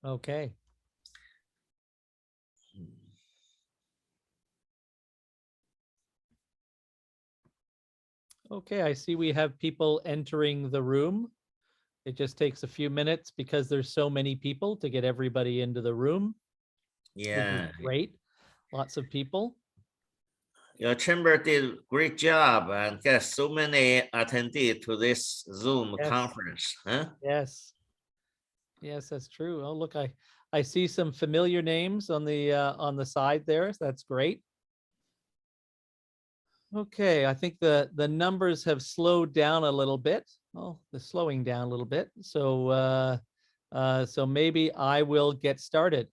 Okay. Okay, I see we have people entering the room. It just takes a few minutes because there's so many people to get everybody into the room, which Yeah, is great. Lots of people. your chamber did a great job and get so many attendees to this Zoom Yes. conference. Huh? Yes. Yes, that's true. Oh, look, I see some familiar names on the side there. So that's great. Okay, I think the numbers have slowed down a little bit. Oh, they're slowing down a little bit. So maybe I will get started.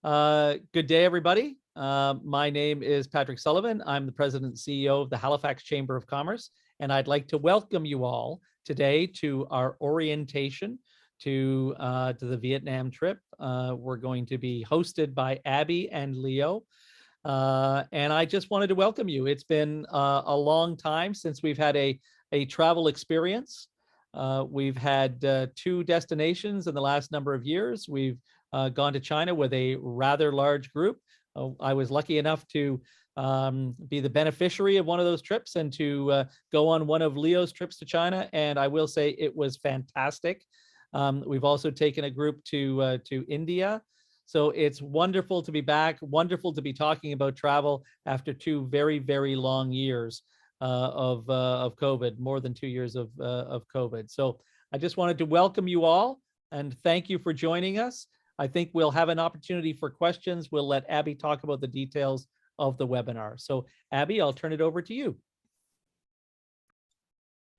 Good day, everybody. My name is Patrick Sullivan. I'm the President and CEO of the Halifax Chamber of Commerce, and I'd like to welcome you all today to our orientation to the Vietnam trip. We're going to be hosted by Abby and Leo. And I just wanted to welcome you. It's been a long time since we've had a travel experience. We've had 2 destinations in the last number of years. We've gone to China with a rather large group. I was lucky enough to be the beneficiary of one of those trips and to go on one of Leo's trips to China. And I will say it was fantastic. We've also taken a group to India. So it's wonderful to be back, wonderful to be talking about travel after 2 very, very long years of COVID, more than 2 years of COVID. So I just wanted to welcome you all and thank you for joining us. I think we'll have an opportunity for questions. We'll let Abby talk about the details of the webinar. So Abby, I'll turn it over to you.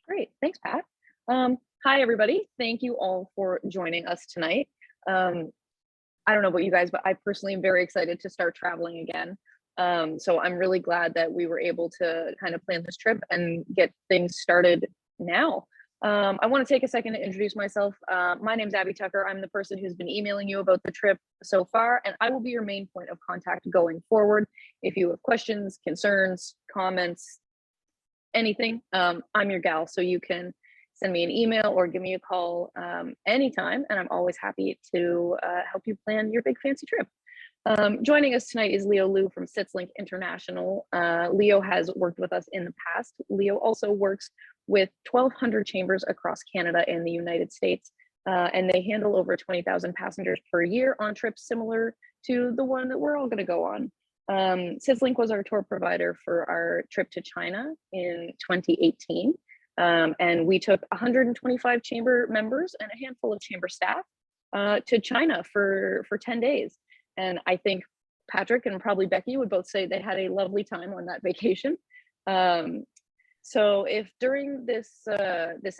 Great, thanks, Pat. Hi, everybody. Thank you all for joining us tonight. I don't know about you guys, but I personally am very excited to start traveling again. So I'm really glad that we were able to kind of plan this trip and get things started now. I want to take a second to introduce myself. My name's Abby Tucker. I'm the person who's been emailing you about the trip so far, and I will be your main point of contact going forward. If you have questions, concerns, comments, anything, I'm your gal, so you can send me an email or give me a call anytime, and I'm always happy to help you plan your big fancy trip. Joining us tonight is Leo Liu from Citslinc International. Leo has worked with us in the past. Leo also works with 1,200 chambers across Canada and the United States, and they handle over 20,000 passengers per year on trips similar to the one that we're all going to go on. Citslinc was our tour provider for our trip to China in 2018. And we took 125 chamber members and a handful of chamber staff to China for 10 days. And I think Patrick and probably Becky would both say they had a lovely time on that vacation. So if during this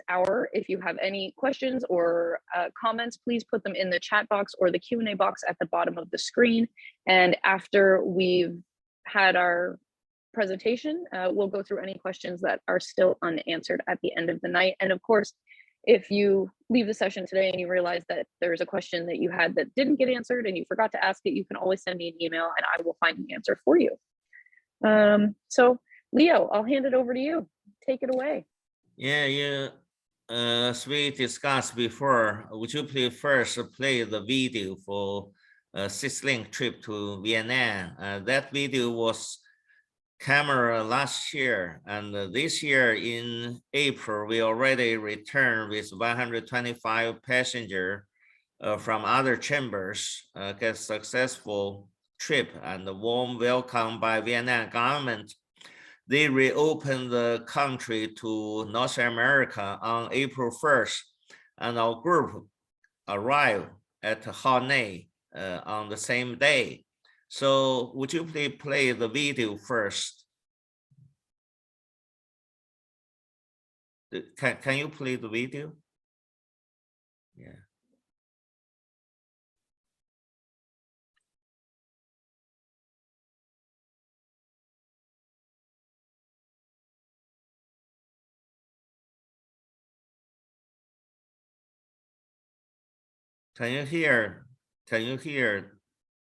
hour, if you have any questions or comments, please put them in the chat box or the Q&A box at the bottom of the screen. And after we've had our presentation, we'll go through any questions that are still unanswered at the end of the night. And of course, if you leave the session today and you realize that there's a question that you had that didn't get answered and you forgot to ask it, you can always send me an email and I will find the answer for you. So Leo, I'll hand it over to you. Take it away. Yeah, as we discussed before, would you please first play the video for Citslinc trip to Vietnam? That video was camera last year, and this year in April, we already returned with 125 passengers from other chambers, get successful trip and a warm welcome by Vietnam government. They reopened the country to North America on April 1st, and our group arrived at Hanoi on the same day. So would you please play the video first? Can you play the video? Yeah. Can you hear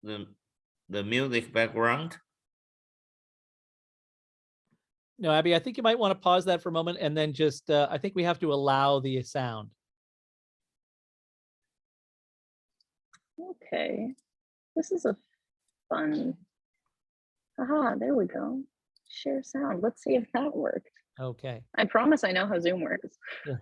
the music background? No, Abby, I think you might want to pause that for a moment and then just, I think we have to allow the sound. Okay, this is a fun. Aha, there we go. Share sound. Let's see if that worked. Okay. I promise I know how Zoom works. Yeah.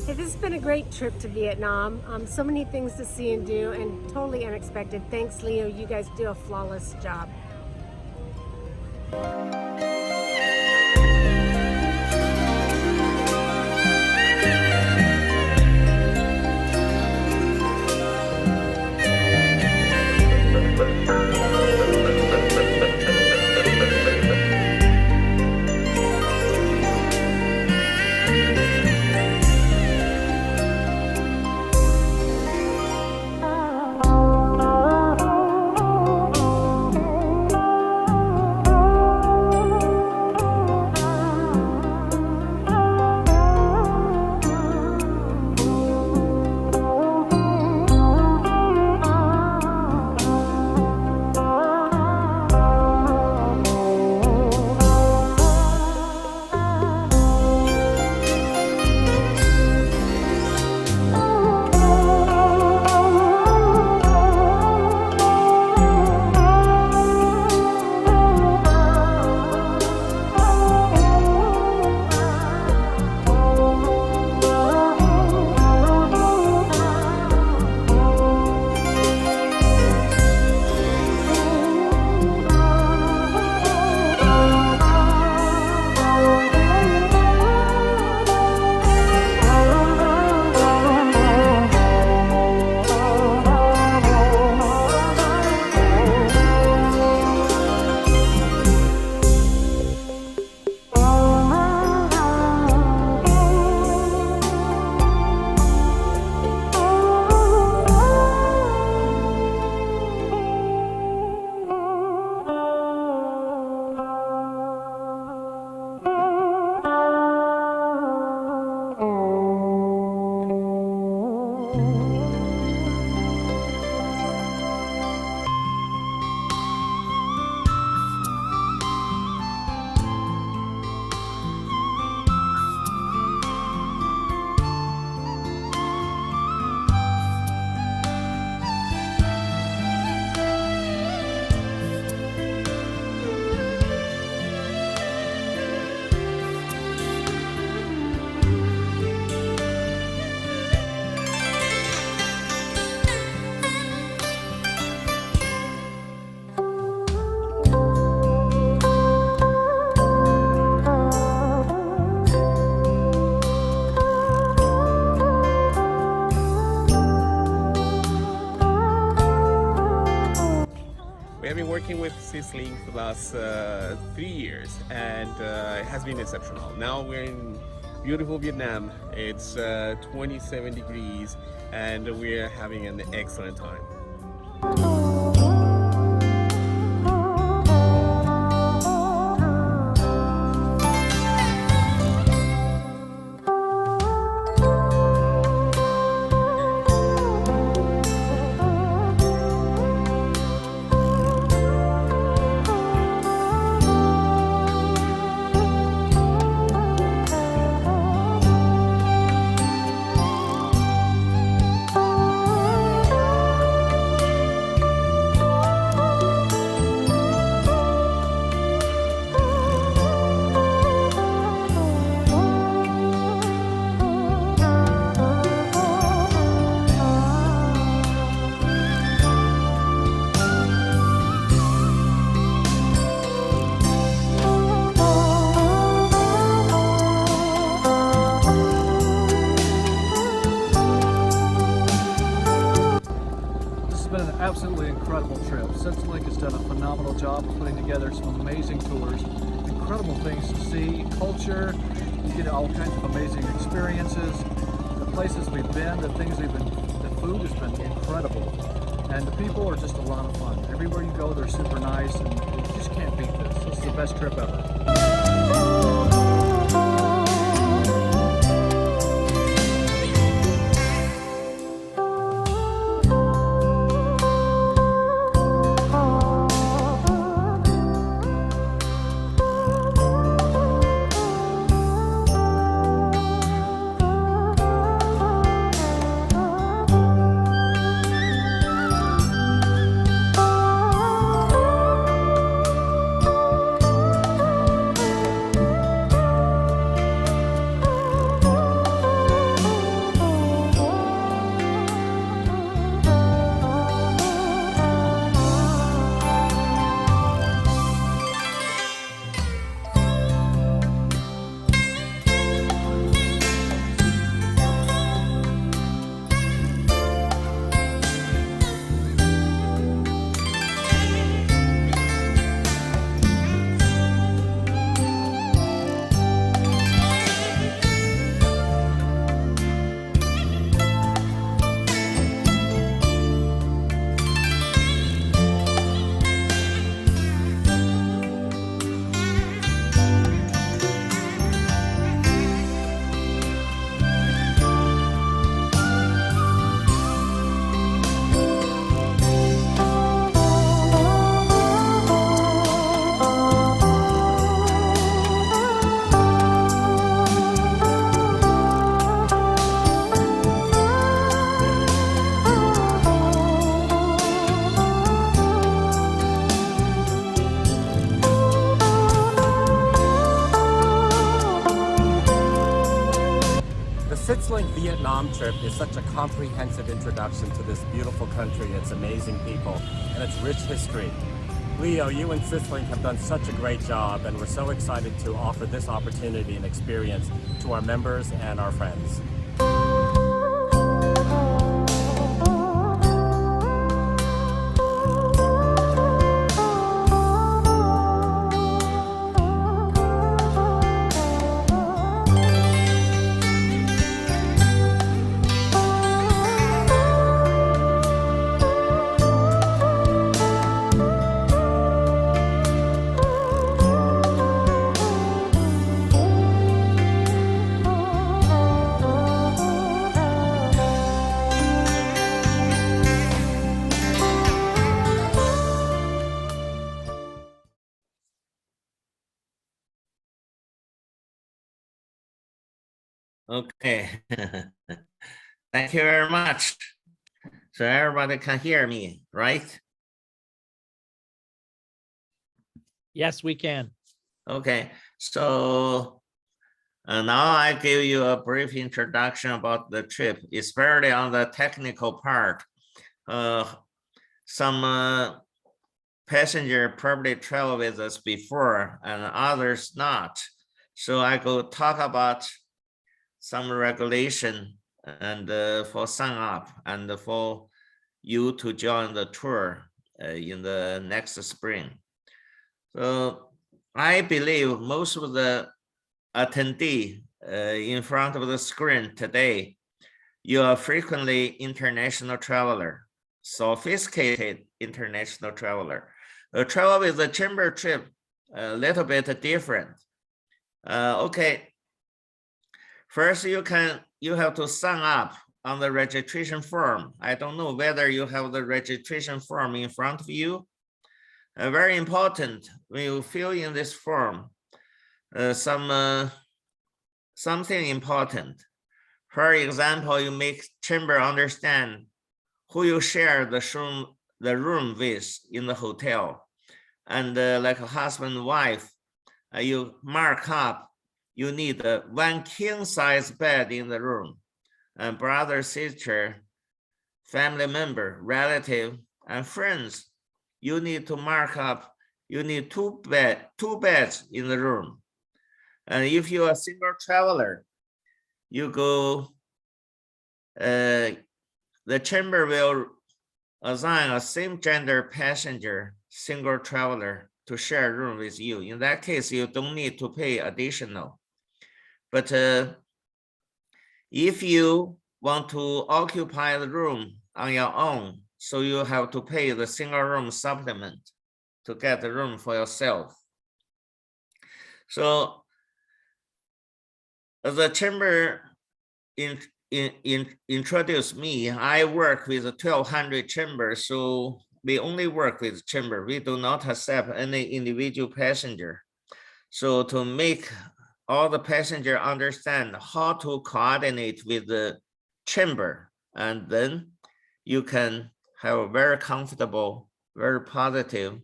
This has been a great trip to Vietnam. So many things to see and do, and totally unexpected. Thanks, Leo. You guys do a flawless job. We have been working with Citslinc for the last 3 years, and it has been exceptional. Now we're in beautiful Vietnam. It's 27 degrees, and we're having an excellent time. phenomenal trip. Citslinc has done a phenomenal job of putting together some amazing tours, incredible things to see, culture, you get all kinds of amazing experiences. The places we've been, the food has been incredible. And the people are just a lot of fun. Everywhere you go, they're super nice, and you just can't beat this. This is the best trip ever. The Citslinc Vietnam trip is such a comprehensive introduction to this beautiful country, its amazing people, and its rich history. Leo, you and Citslinc have done such a great job, and we're so excited to offer this opportunity and experience to our members and our friends. Okay. Thank you very much. So everybody can hear me, right? Yes, we can. Okay, so now I give you a brief introduction about the trip, especially on the technical part. Some passenger probably travel with us before and others not. So I go talk about some regulation and for sign up and for you to join the tour in the next spring. So I believe most of the attendee in front of the screen today, you are frequently international traveler, sophisticated international traveler. Travel with the chamber trip a little bit different. Okay. First, you have to sign up on the registration form. I don't know whether you have the registration form in front of you. Very important, when you fill in this form, something important. For example, you make chamber understand who you share the room with in the hotel. And like a husband and wife, you mark up you need one king-size bed in the room, and brother, sister, family member, relative, and friends. You need to mark up, you need two beds in the room. And if you're a single traveler, you go, the chamber will assign a same gender passenger, single traveler to share a room with you. In that case, you don't need to pay additional. But if you want to occupy the room on your own, so you have to pay the single room supplement to get the room for yourself. So the chamber introduced me. I work with 1,200 chambers, so we only work with chamber. We do not accept any individual passenger. So to make all the passenger understand how to coordinate with the chamber, and then you can have a very comfortable, very positive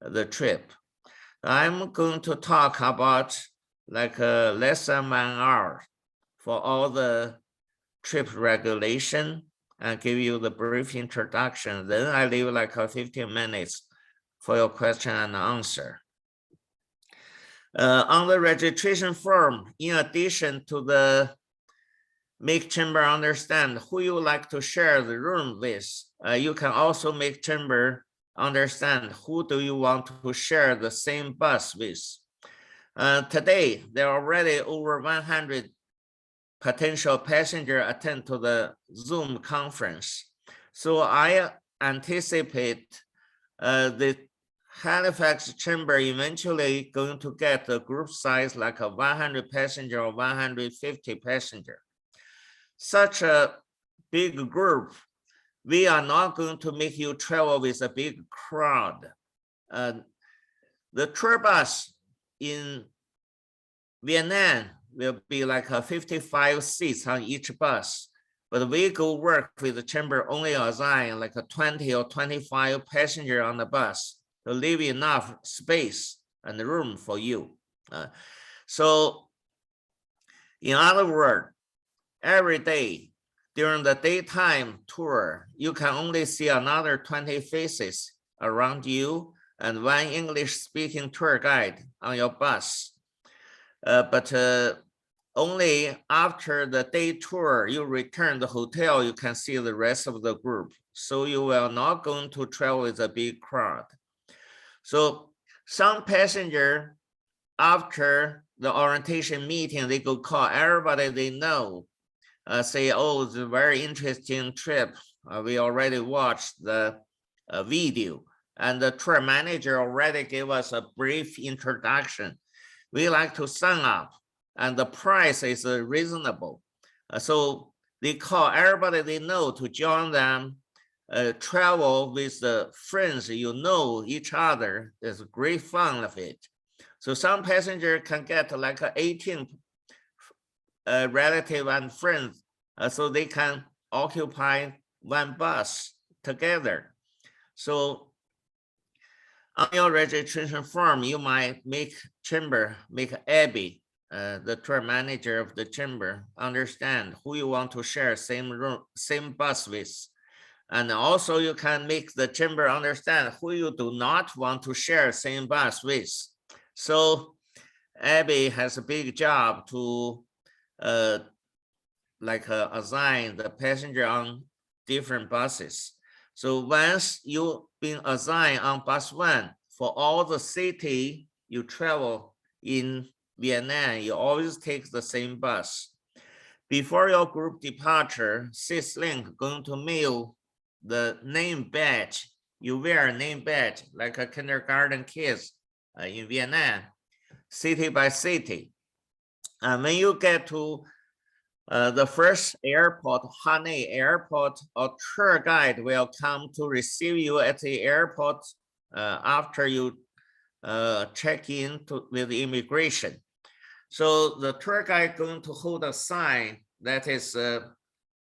the trip. I'm going to talk about like less than 1 hour for all the trip regulation and give you the brief introduction. Then I leave like 15 minutes for your question and answer. On the registration form, in addition to the make chamber understand who you like to share the room with, you can also make chamber understand who do you want to share the same bus with. Today, there are already over 100 potential passengers attend to the Zoom conference. So I anticipate the Halifax chamber eventually going to get a group size like a 100 passenger or 150 passenger. Such a big group, we are not going to make you travel with a big crowd. The tour bus in Vietnam will be like 55 seats on each bus, but we go work with the chamber only assign like a 20 or 25 passenger on the bus to leave enough space and room for you. So in other words, every day during the daytime tour, you can only see another 20 faces around you and one English-speaking tour guide on your bus. But only after the day tour, you return the hotel, you can see the rest of the group. So you will not going to travel with a big crowd. So some passenger, after the orientation meeting, they go call everybody they know, say, oh, it's a very interesting trip. We already watched the video, and the tour manager already gave us a brief introduction. We like to sign up, and the price is reasonable. So they call everybody they know to join them, travel with the friends you know each other. There's great fun of it. So some passenger can get like 18 relative and friends, so they can occupy one bus together. So on your registration form, you might make Abby, the tour manager of the chamber, understand who you want to share same bus with. And also you can make the chamber understand who you do not want to share same bus with. So Abby has a big job to assign the passenger on different buses. So once you've been assigned on bus 1, for all the city you travel in Vietnam, you always take the same bus. Before your group departure, Citslinc going to mail the name badge. You wear a name badge like a kindergarten kids in Vietnam, city by city. And when you get to the first airport, Hanoi airport, a tour guide will come to receive you at the airport after you check in with the immigration. So the tour guide going to hold a sign that is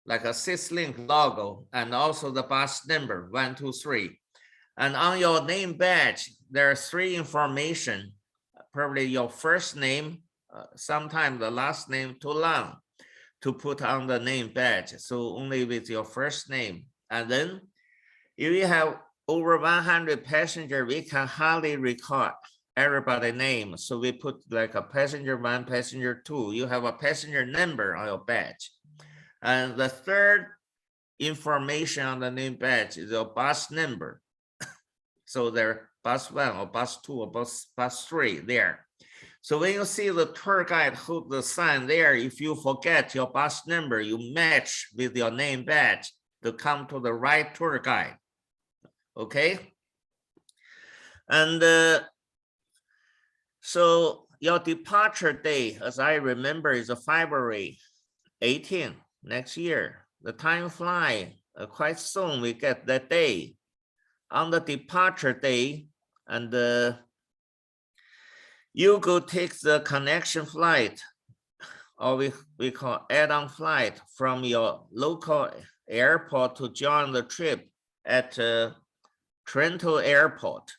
like a Citslinc logo and also the bus number 123. And on your name badge, there are 3 information, probably your first name, sometimes the last name too long to put on the name badge. So only with your first name. And then if you have over 100 passengers, we can hardly record everybody's name. So we put like a passenger 1, passenger 2. You have a passenger number on your badge. And the third information on the name badge is your bus number. So there bus 1 or bus 2 or bus 3 there. So when you see the tour guide hold the sign there, if you forget your bus number, you match with your name badge to come to the right tour guide. Okay. And so your departure day, as I remember, is February 18 next year. The time fly quite soon. We get that day. On the departure day, and you go take the connection flight, or we call add-on flight from your local airport to join the trip at Toronto Airport.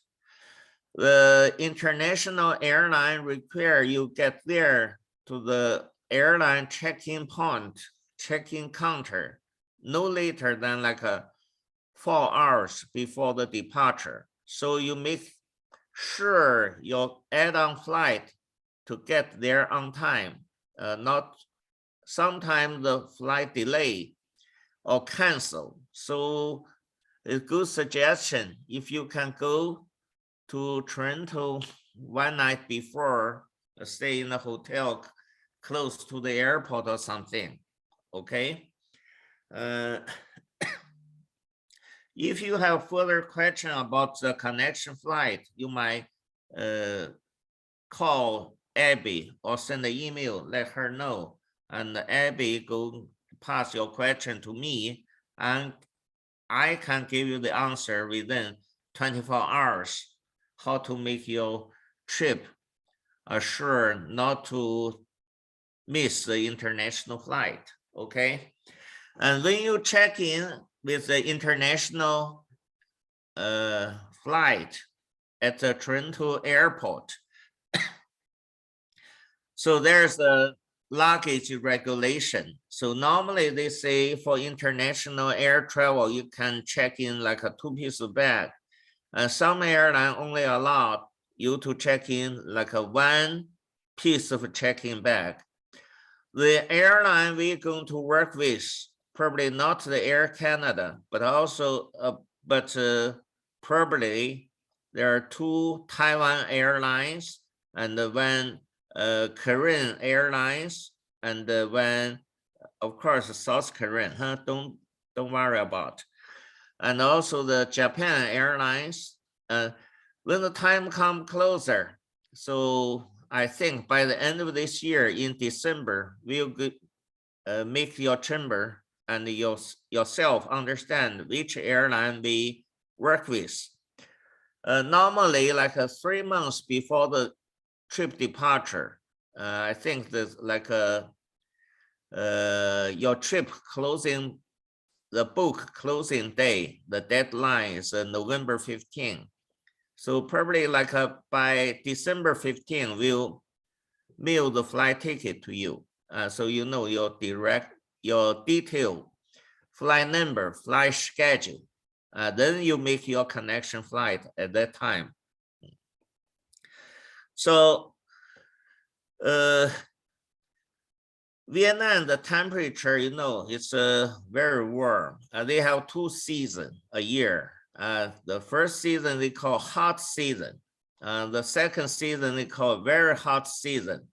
The international airline require you get there to the airline check-in point, check-in counter, no later than like 4 hours before the departure. So you make sure your add-on flight to get there on time. Not sometimes the flight delay or cancel. So a good suggestion, if you can go to Toronto one night before, stay in a hotel close to the airport or something, okay? If you have further question about the connection flight, you might call Abby or send an email, let her know. And Abby go pass your question to me, and I can give you the answer within 24 hours, how to make your trip sure not to miss the international flight, okay? And when you check in with the international flight at the Toronto airport, so there's a luggage regulation. So normally they say for international air travel, you can check in like a 2-piece bag. Some airline only allow you to check in like a 1 piece of check-in bag. The airline we're going to work with, probably not the Air Canada, but also, probably there are 2 Taiwan airlines and 1 Korean airlines, and 1, of course, South Korean. Don't worry about. And also the Japan airlines. When the time comes closer, so I think by the end of this year in December, we'll make your chamber and yourself understand which airline we work with. Normally, like 3 months before the trip departure, I think there's like your trip closing, the book closing day, the deadline is November 15. So probably like by December 15, we'll mail the flight ticket to you. So you know your detailed flight number, flight schedule. Then you make your connection flight at that time. So Vietnam, the temperature, you know, it's very warm. They have 2 seasons a year. The first season they call hot season. The second season they call very hot season.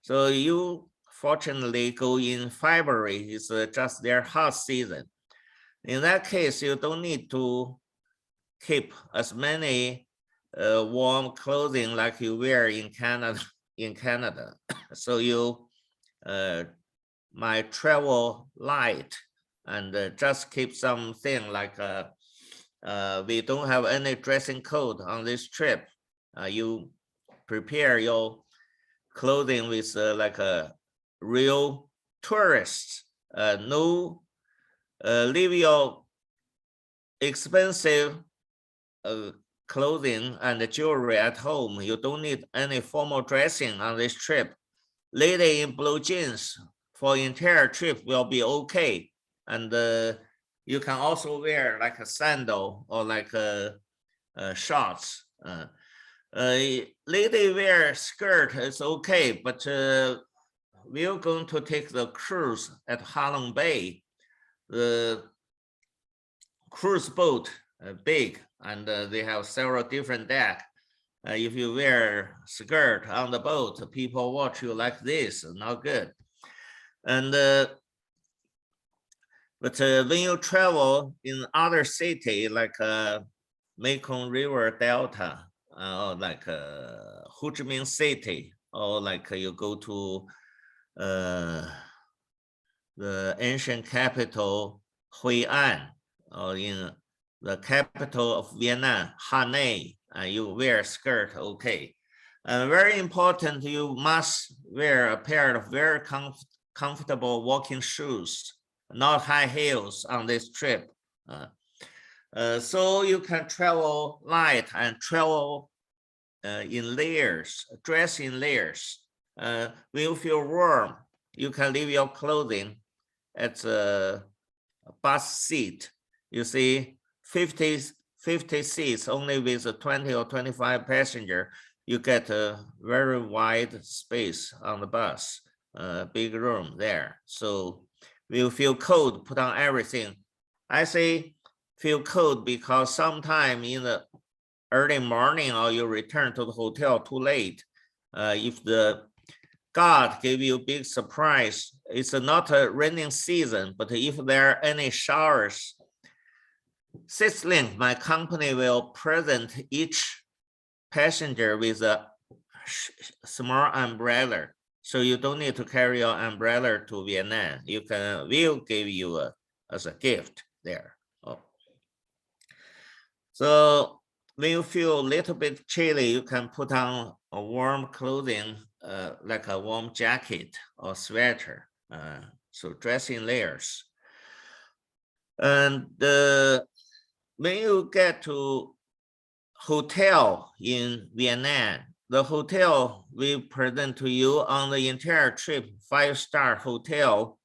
So you fortunately go in February, it's just their hot season. In that case, you don't need to keep as many warm clothing like you wear in Canada. So you might travel light and just keep something like we don't have any dressing code on this trip. You prepare your clothing with like a real tourist. No, leave your expensive clothing and jewelry at home. You don't need any formal dressing on this trip. Lady in blue jeans for entire trip will be okay. And you can also wear like a sandal or like shorts. Lady wear skirt is okay, but we're going to take the cruise at Halong Bay. The cruise boat, big, and they have several different decks. If you wear skirt on the boat, people watch you like this, not good. And but when you travel in other city like Mekong River Delta, or like Ho Chi Minh City, or like you go to the ancient capital Hoi An, or in the capital of Vietnam, Hanoi, you wear skirt, okay. Very important, you must wear a pair of very comfortable walking shoes, not high heels on this trip. So you can travel light and travel in layers, dress in layers. When you feel warm, you can leave your clothing at the bus seat. You see 50 seats only with 20 or 25 passenger. You get a very wide space on the bus, big room there. So when you feel cold, put on everything. I say feel cold because sometime in the early morning or you return to the hotel too late, if the God gave you a big surprise, it's not a raining season, but if there are any showers, Citslinc, my company, will present each passenger with a small umbrella. So you don't need to carry your umbrella to Vietnam. We'll give you as a gift there. Oh. So when you feel a little bit chilly, you can put on a warm clothing, like a warm jacket or sweater. So dress in layers. And when you get to hotel in Vietnam, the hotel we present to you on the entire trip, 5-star hotel,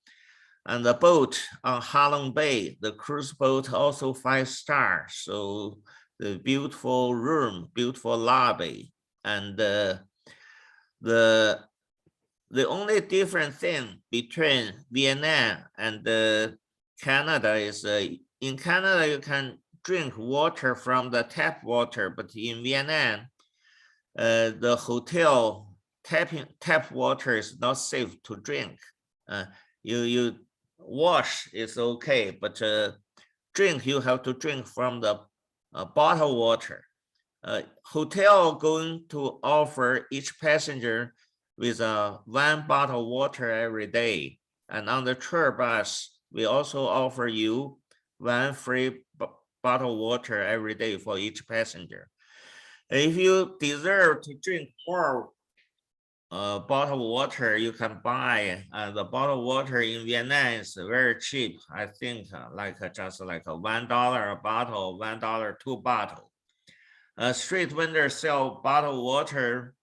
and the boat on Ha Long Bay, the cruise boat also 5-star. So the beautiful room, beautiful lobby, and the only different thing between Vietnam and Canada is in Canada you can drink water from the tap water, but in Vietnam, the hotel tap water is not safe to drink. You wash is okay, but drink you have to drink from the bottled water. Hotel going to offer each passenger with 1 bottle of water every day, and on the tour bus we also offer you 1 free bottle of water every day for each passenger. If you deserve to drink more bottled water, you can buy the bottled water in Vietnam is very cheap. I think just like a $1 a bottle, $1 2 bottle. Street vendors sell bottled water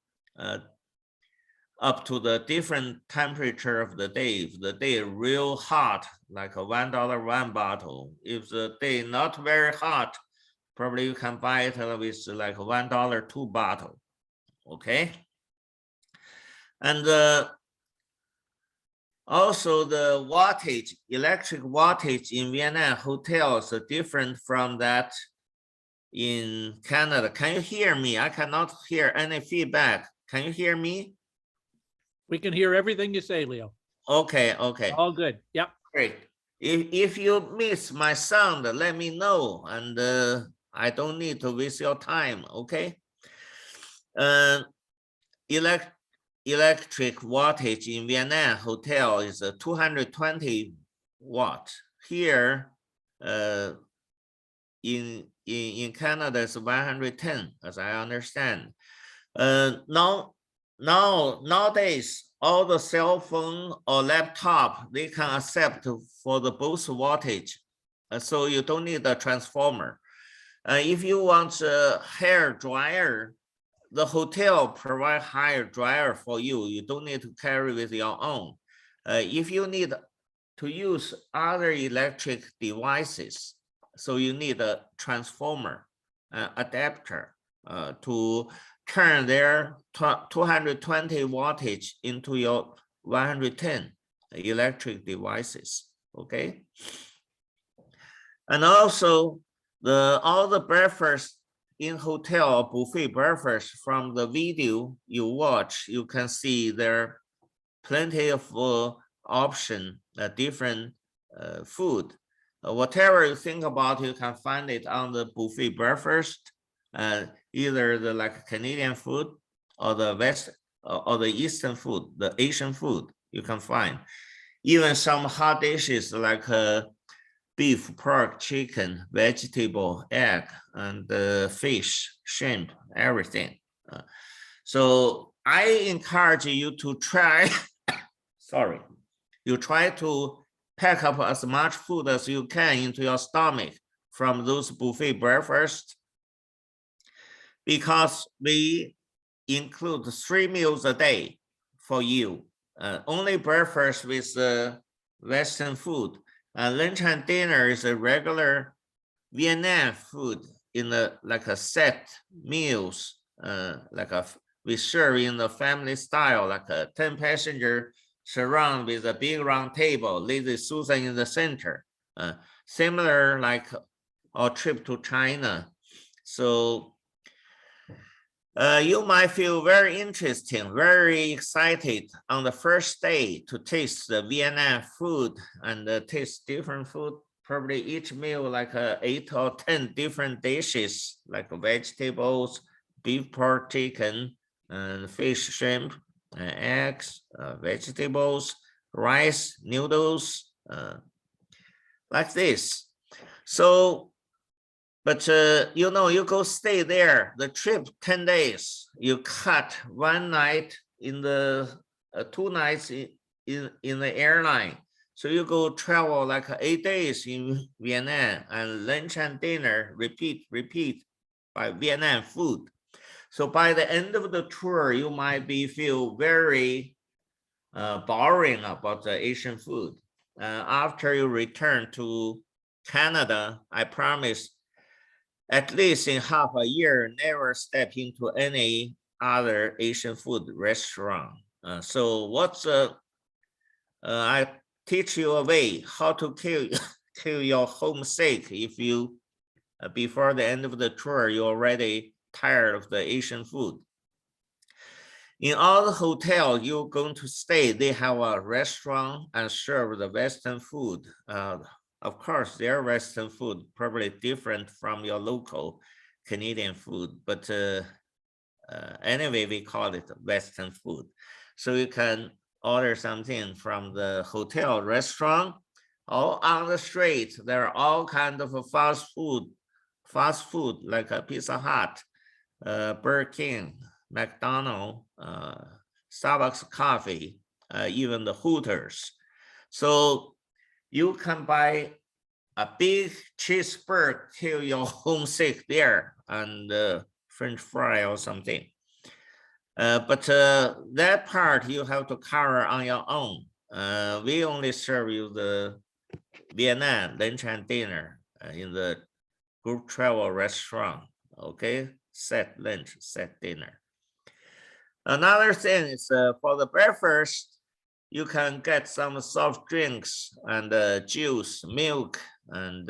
up to the different temperature of the day. If the day is real hot, like a $1 1 bottle. If the day not very hot, probably you can buy it with like $1 2 bottle. Okay. And also the wattage, electric wattage in Vietnam hotels are different from that in Canada. Can you hear me? I cannot hear any feedback. Can you hear me? We can hear everything you say, Leo. Okay, okay. All good. Yep. Great. If you miss my sound, let me know, and I don't need to waste your time, okay? Electric wattage in Vietnam hotel is 220 watt. Here, in Canada, it's 110, as I understand. Nowadays, all the cell phone or laptop, they can accept for the both wattage. So you don't need a transformer. If you want a hair dryer, the hotel provide hair dryer for you. You don't need to carry with your own. If you need to use other electric devices, so you need a transformer adapter to turn their 220 wattage into your 110 electric devices, okay? And also all the breakfast in hotel or buffet breakfast from the video you watch, you can see there are plenty of option, different food. Whatever you think about, you can find it on the buffet breakfast, either the like Canadian food or the West or the Eastern food, the Asian food you can find. Even some hot dishes like beef, pork, chicken, vegetable, egg, and fish, shrimp, everything. So I encourage you to try, sorry, you try to pack up as much food as you can into your stomach from those buffet breakfast, because we include 3 meals a day for you. Only breakfast with Western food. Lunch and dinner is a regular Vietnam food in like a set meals, we serve in the family style, like a 10 passenger surround with a big round table, Lady Susan in the center. Similar like our trip to China. So you might feel very interesting, very excited on the first day to taste the Vietnam food and taste different food. Probably each meal like 8 or 10 different dishes, like vegetables, beef, pork, chicken, and fish, shrimp, eggs, vegetables, rice, noodles, like this. So, but you know, you go stay there, the trip 10 days, you cut 1 night in the 2 nights in the airline. So you go travel like 8 days in Vietnam, and lunch and dinner, repeat by Vietnam food. So by the end of the tour, you might feel very boring about the Asian food. After you return to Canada, I promise, at least in half a year, never step into any other Asian food restaurant. So what's I teach you a way how to kill your homesick if you before the end of the tour you're already tired of the Asian food. In all the hotels you're going to stay, they have a restaurant and serve the Western food. Of course, their Western food probably different from your local Canadian food, but anyway, we call it Western food. So you can order something from the hotel restaurant or on the street. There are all kinds of fast food like a Pizza Hut, Burger King, McDonald's, Starbucks coffee, even the Hooters. So you can buy a big cheeseburger till you're homesick there, and French fry or something. But that part you have to cover on your own. We only serve you the Vietnam lunch and dinner in the group travel restaurant. Okay, set lunch, set dinner. Another thing is for the breakfast, you can get some soft drinks and juice, milk, and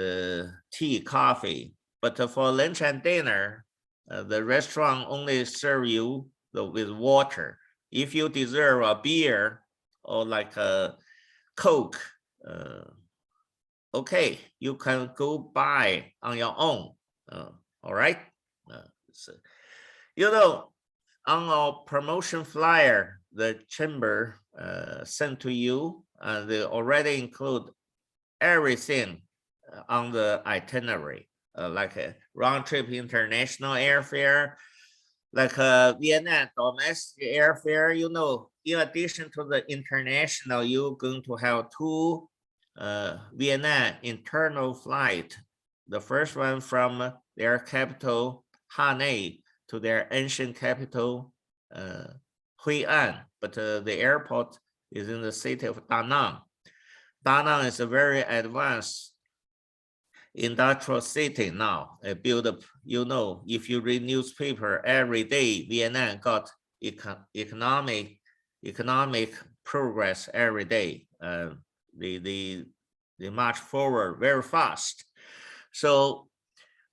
tea, coffee. But for lunch and dinner, the restaurant only serve you with water. If you deserve a beer or like a Coke, okay, you can go buy on your own. All right. So, you know, on our promotion flyer, the chamber sent to you, they already include everything on the itinerary, like a round trip international airfare, like a Vietnam domestic airfare. You know, in addition to the international, you're going to have 2 Vietnam internal flight. The first one from their capital, Hanoi, to their ancient capital, Hue An, but the airport is in the city of Da Nang. Da Nang is a very advanced industrial city now. Built up, you know, if you read newspaper every day, Vietnam got economic progress every day. They march forward very fast. So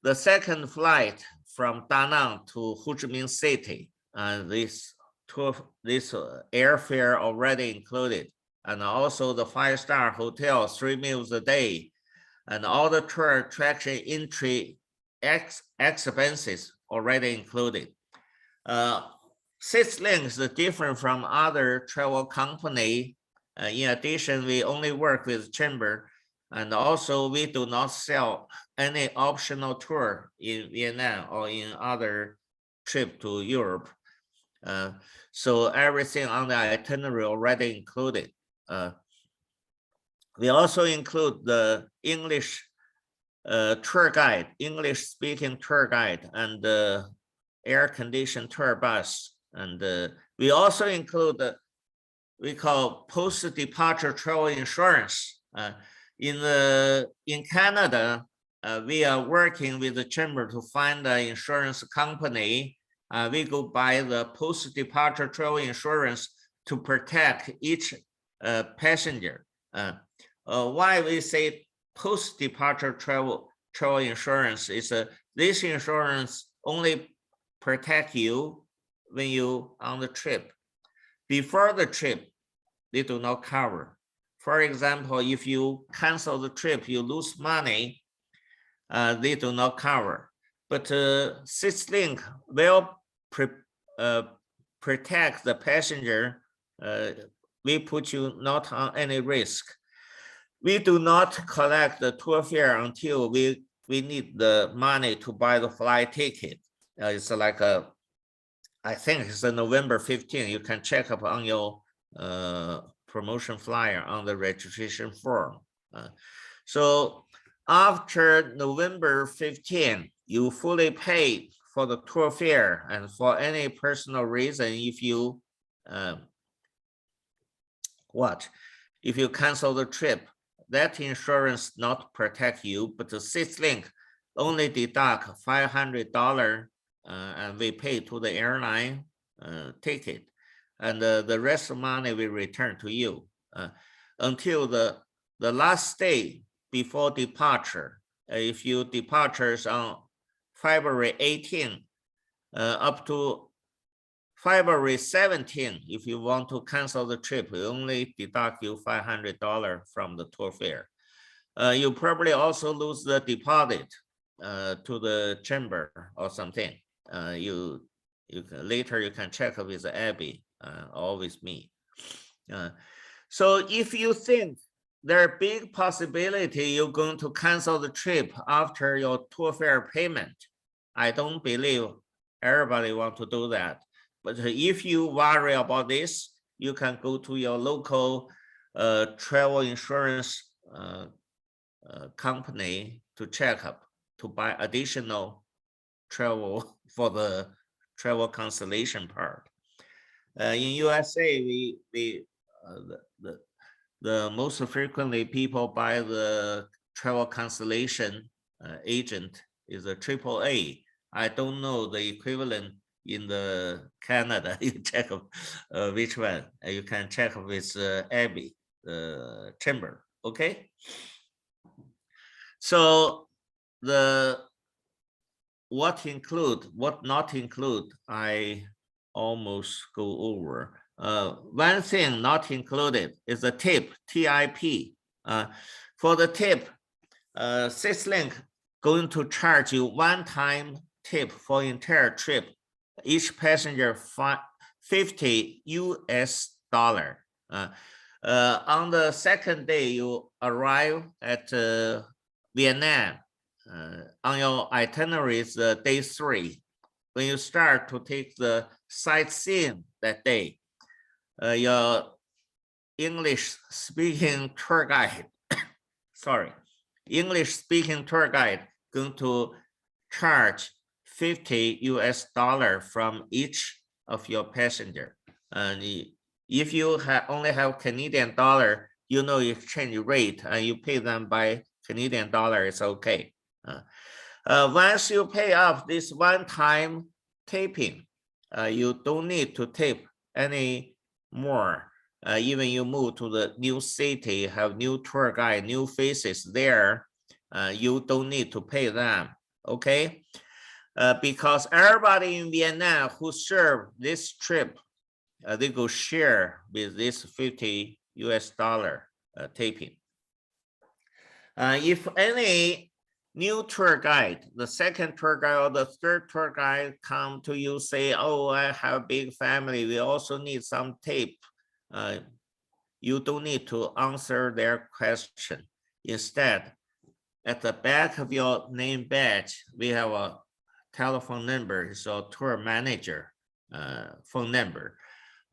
the second flight from Da Nang to Ho Chi Minh City, this airfare already included, and also the 5-star hotel, 3 meals a day, and all the tour attraction entry expenses already included. Citslinc is different from other travel company. In addition, we only work with chamber, and also we do not sell any optional tour in Vietnam or in other trip to Europe. So everything on the itinerary already included. We also include the English tour guide, English speaking tour guide, and the air-conditioned tour bus. And we also include the we call post-departure travel insurance. In Canada, we are working with the chamber to find an insurance company. We go buy the post-departure travel insurance to protect each passenger. Why we say post-departure travel insurance is this insurance only protect you when you on the trip. Before the trip, they do not cover. For example, if you cancel the trip, you lose money, they do not cover. But Citslinc will protect the passenger. We put you not on any risk. We do not collect the tour fare until we need the money to buy the flight ticket. It's like I think it's November 15. You can check up on your promotion flyer on the registration form. So after November 15, you fully pay for the tour fare, and for any personal reason, if you if you cancel the trip, that insurance not protect you, but the Citslinc only deduct $500 and we pay to the airline ticket, and the rest of money we return to you until the last day before departure. If you departures on February 18 up to February 17, if you want to cancel the trip, we only deduct you $500 from the tour fare. You probably also lose the deposit to the chamber or something. You can, later you can check with Abby or with me. So if you think there are big possibility you're going to cancel the trip after your tour fare payment, I don't believe everybody want to do that. But if you worry about this, you can go to your local travel insurance company to check up, to buy additional travel for the travel cancellation part. In USA, the most frequently people buy the travel cancellation agent is a AAA. I don't know the equivalent in the Canada. You check which one. You can check with Abby, the chamber. Okay. So what include, what not include, I almost go over. One thing not included is the tip, TIP. For the tip, Citslinc going to charge you one-time tip for entire trip. Each passenger $50 US. On the second day, you arrive at Vietnam. On your itinerary is day 3. When you start to take the sightseeing that day, your English speaking tour guide, English speaking tour guide going to charge $50 US from each of your passenger. And if you only have Canadian dollar, you know exchange rate and you pay them by Canadian dollar, it's okay. Once you pay off this one-time taping, you don't need to tape any more. Even you move to the new city, have new tour guide, new faces there, you don't need to pay them, okay? Because everybody in Vietnam who served this trip, they go share with this $50 taping. If any new tour guide, the second tour guide or the third tour guide come to you, say, oh, I have a big family, we also need some tape. You don't need to answer their question. Instead, at the back of your name badge, we have a telephone number. It's a tour manager phone number.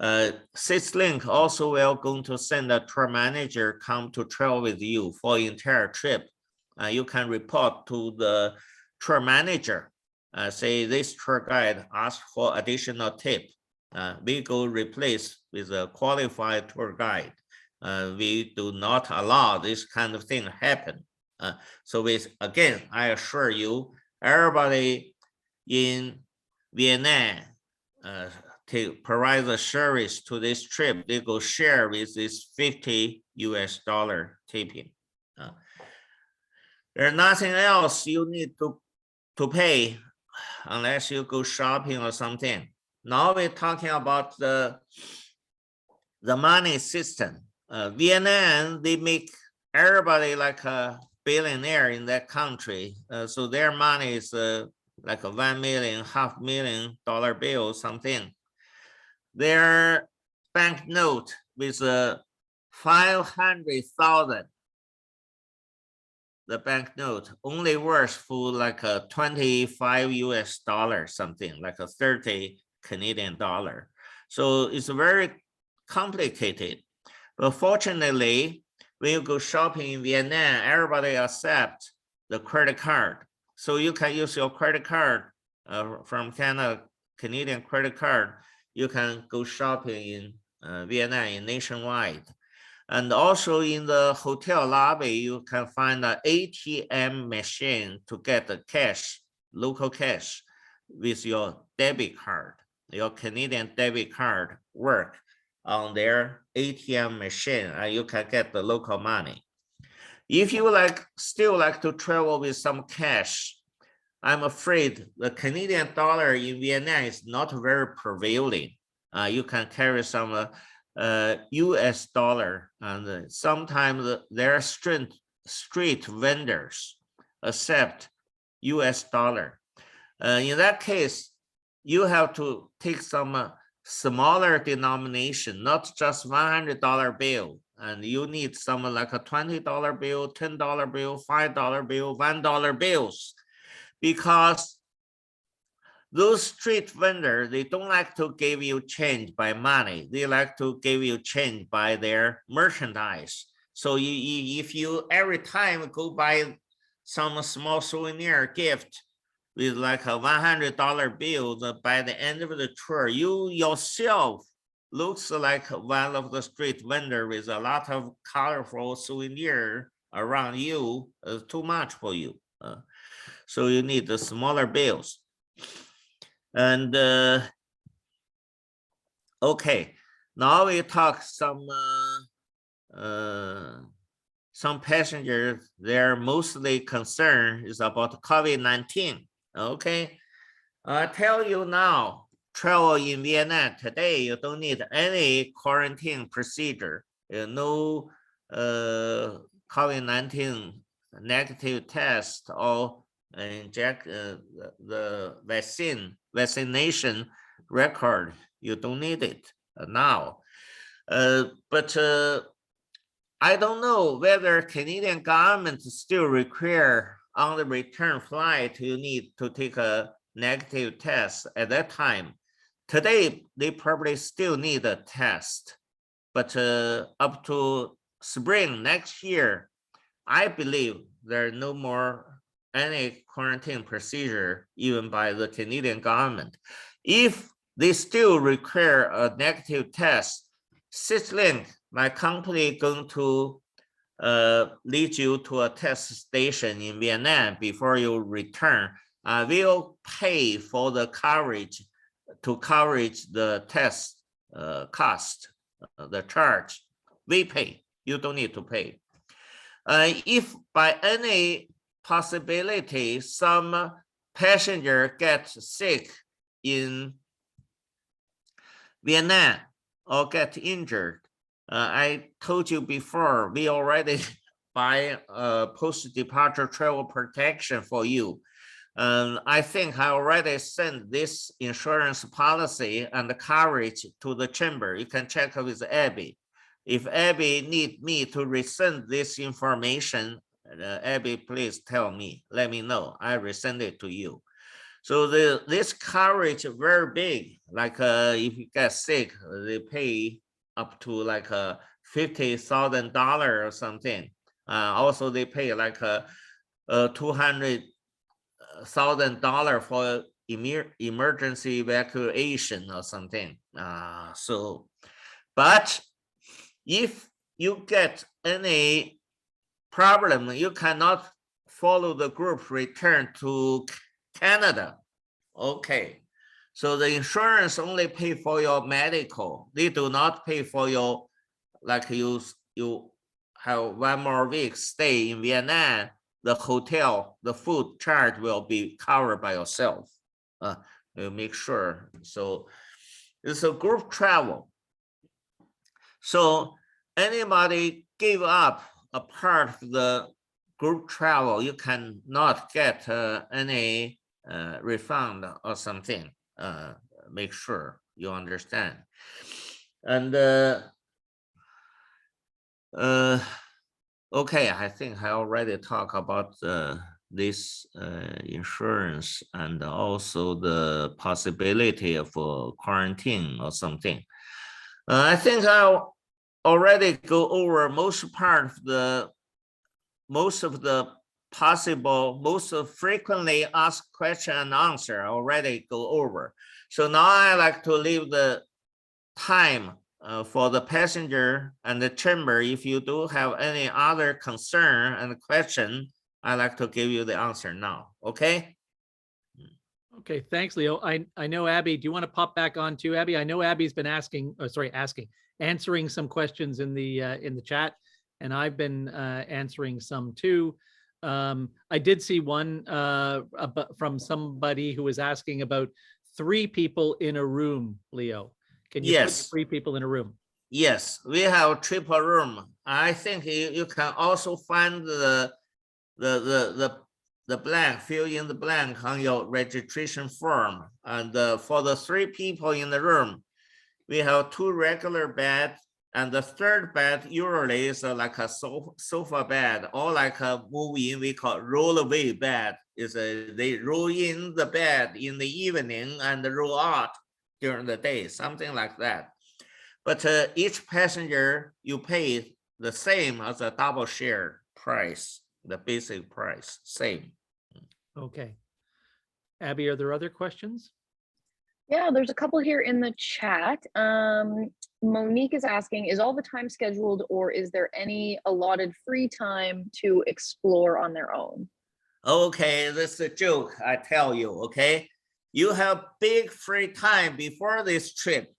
Citslinc also will going to send a tour manager come to travel with you for entire trip. You can report to the tour manager. Say this tour guide asked for additional tip. We go replace with a qualified tour guide. We do not allow this kind of thing happen. So again, I assure you, everybody in Vietnam to provide the service to this trip, they go share with this $50 taping. There's nothing else you need to pay unless you go shopping or something. Now we're talking about the money system. Vietnam, they make everybody like a billionaire in that country. So their money is like a $1 million, $500,000 bill, something. Their banknote with 500,000. The banknote only worth for like a $25 something, like a 30 Canadian dollar. So it's very complicated. But fortunately, when you go shopping in Vietnam, everybody accepts the credit card. So you can use your credit card from Canada, Canadian credit card. You can go shopping in Vietnam nationwide. And also in the hotel lobby, you can find an ATM machine to get the cash, local cash, with your debit card. Your Canadian debit card work on their ATM machine, and you can get the local money. If you still like to travel with some cash, I'm afraid the Canadian dollar in Vietnam is not very prevailing. You can carry some US dollar, and sometimes their street vendors accept US dollar. In that case, you have to take some smaller denomination, not just $100 bill, and you need some like a $20 bill, $10 bill, $5 bill, $1 bills, because those street vendors, they don't like to give you change by money. They like to give you change by their merchandise. So if you every time go buy some small souvenir gift with like a $100 bill, by the end of the tour, you yourself looks like one of the street vendor with a lot of colorful souvenir around you. Too much for you. So you need the smaller bills. And okay, now we talk some passengers. Their mostly concern is about COVID-19. Okay, I tell you now, travel in Vietnam today, you don't need any quarantine procedure. No COVID-19 negative test or inject the vaccination record. You don't need it now. But I don't know whether Canadian government still require on the return flight, you need to take a negative test at that time. Today, they probably still need a test, but up to spring next year, I believe there are no more any quarantine procedure even by the Canadian government. If they still require a negative test, Citslinc, my company, going to lead you to a test station in Vietnam before you return. Will pay for the coverage to coverage the test cost, the charge. We pay. You don't need to pay. If by any possibility some passenger get sick in Vietnam or get injured. I told you before, we already buy post-departure travel protection for you. I think I already sent this insurance policy and the coverage to the chamber. You can check with Abby. If Abby need me to resend this information, Abby, please tell me, let me know. I resend it to you. So this coverage is very big. Like if you get sick, they pay up to like $50,000 or something. Also, they pay like $200,000 for emergency evacuation or something. But if you get any problem, you cannot follow the group return to Canada. Okay, so the insurance only pay for your medical. They do not pay for your, like you have 1 more week stay in Vietnam, the hotel, the food charge will be covered by yourself. We'll make sure. So it's a group travel. So anybody give up a part of the group travel, you cannot get any refund or something. Make sure you understand. And okay, I think I already talked about this insurance and also the possibility of quarantine or something. I think I'll already go over most of the possible, most frequently asked question and answer. I already go over. So now I like to leave the time for the passenger and the chamber. If you do have any other concern and question, I like to give you the answer now. Okay. Okay, thanks, Leo. I know Abby, do you want to pop back on too, Abby? I know Abby's been answering some questions in the chat, and I've been answering some too. I did see one from somebody who was asking about 3 people in a room, Leo. Can you put 3 people in a room? Yes, we have triple room. I think you can also find the blank, fill in the blank on your registration form. And for the 3 people in the room, we have 2 regular beds, and the 3rd bed usually is like a sofa bed, or like a move-in, we call roll-away bed. They roll in the bed in the evening and roll out during the day, something like that. But each passenger, you pay the same as a double share price, the basic price, same. Okay. Abby, are there other questions? Yeah, there's a couple here in the chat. Monique is asking, is all the time scheduled, or is there any allotted free time to explore on their own? Okay, this is a joke, I tell you, okay? You have big free time before this trip,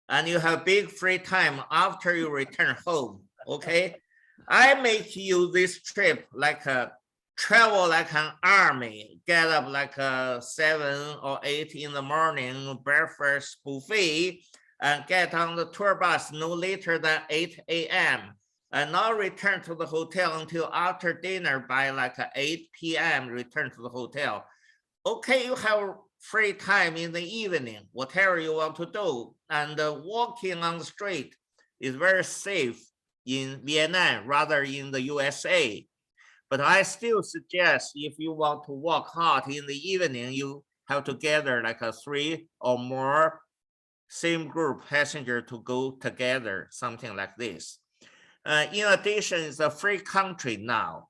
and you have big free time after you return home, okay? I make you this trip like a travel like an army, get up like 7 or 8 in the morning, breakfast buffet, and get on the tour bus no later than 8 a.m. and not return to the hotel until after dinner by like 8 p.m. return to the hotel. Okay, you have free time in the evening, whatever you want to do. And walking on the street is very safe in Vietnam rather in the USA. But I still suggest if you want to walk hard in the evening, you have to gather like 3 or more same group passenger to go together, something like this. In addition, it's a free country now.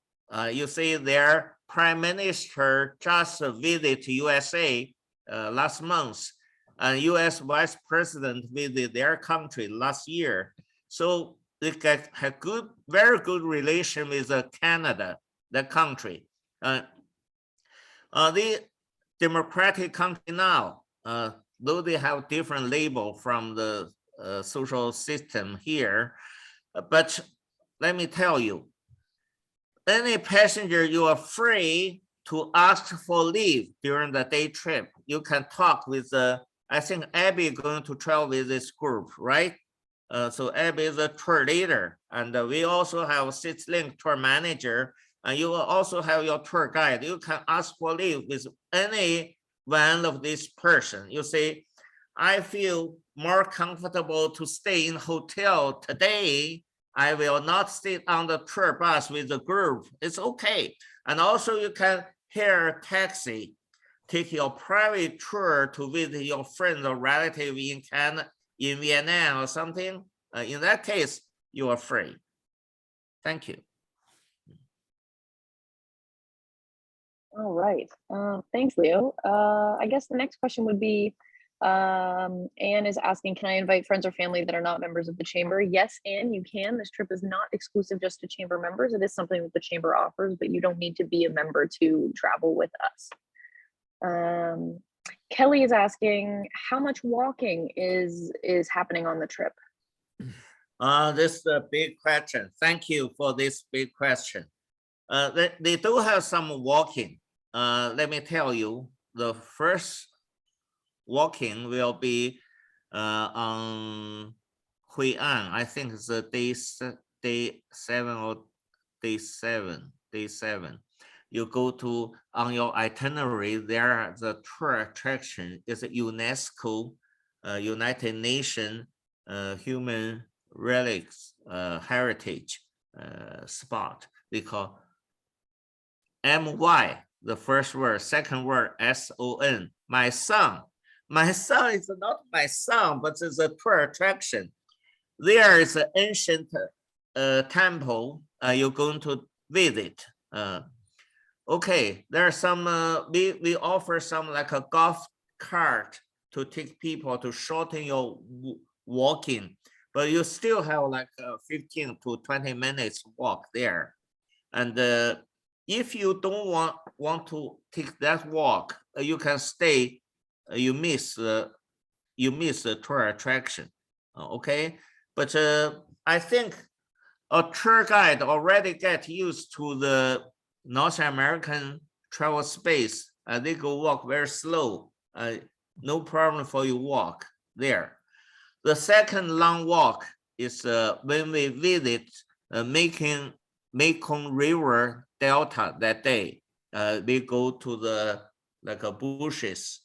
You see their prime minister just visited USA last month, and US vice president visited their country last year. So they get a very good relation with Canada, the country. The democratic country now, though they have different label from the social system here, but let me tell you, any passenger, you are free to ask for leave during the day trip. You can talk with I think Abby is going to travel with this group, right? So Abby is a tour leader, and we also have Citslinc tour manager, and you will also have your tour guide. You can ask for leave with any one of this person. You say, I feel more comfortable to stay in hotel today. I will not sit on the tour bus with the group. It's okay. And also you can hire a taxi, take your private tour to visit your friend or relative in Vietnam or something. In that case, you are free. Thank you. All right. Thanks, Leo. I guess the next question would be, Anne is asking, can I invite friends or family that are not members of the chamber? Yes, Anne, you can. This trip is not exclusive just to chamber members. It is something that the chamber offers, but you don't need to be a member to travel with us. Kelly is asking, how much walking is happening on the trip? This is a big question. Thank you for this big question. They do have some walking. Let me tell you, the first walking will be on Hui An. I think it's day 7 or day 7. You go to, on your itinerary, there the tour attraction is a UNESCO United Nations Human Relics Heritage spot. We call MY, the first word, second word, SON, my son. My son is not my son, but it's a tour attraction. There is an ancient temple you're going to visit. Okay, there are some, we offer some like a golf cart to take people to shorten your walking, but you still have like 15 to 20 minutes walk there. And if you don't want to take that walk, you can stay. You miss the tour attraction. Okay, but I think a tour guide already get used to the North American travel space. They go walk very slow. No problem for you walk there. The second long walk is when we visit Mekong River Delta that day. We go to the like bushes.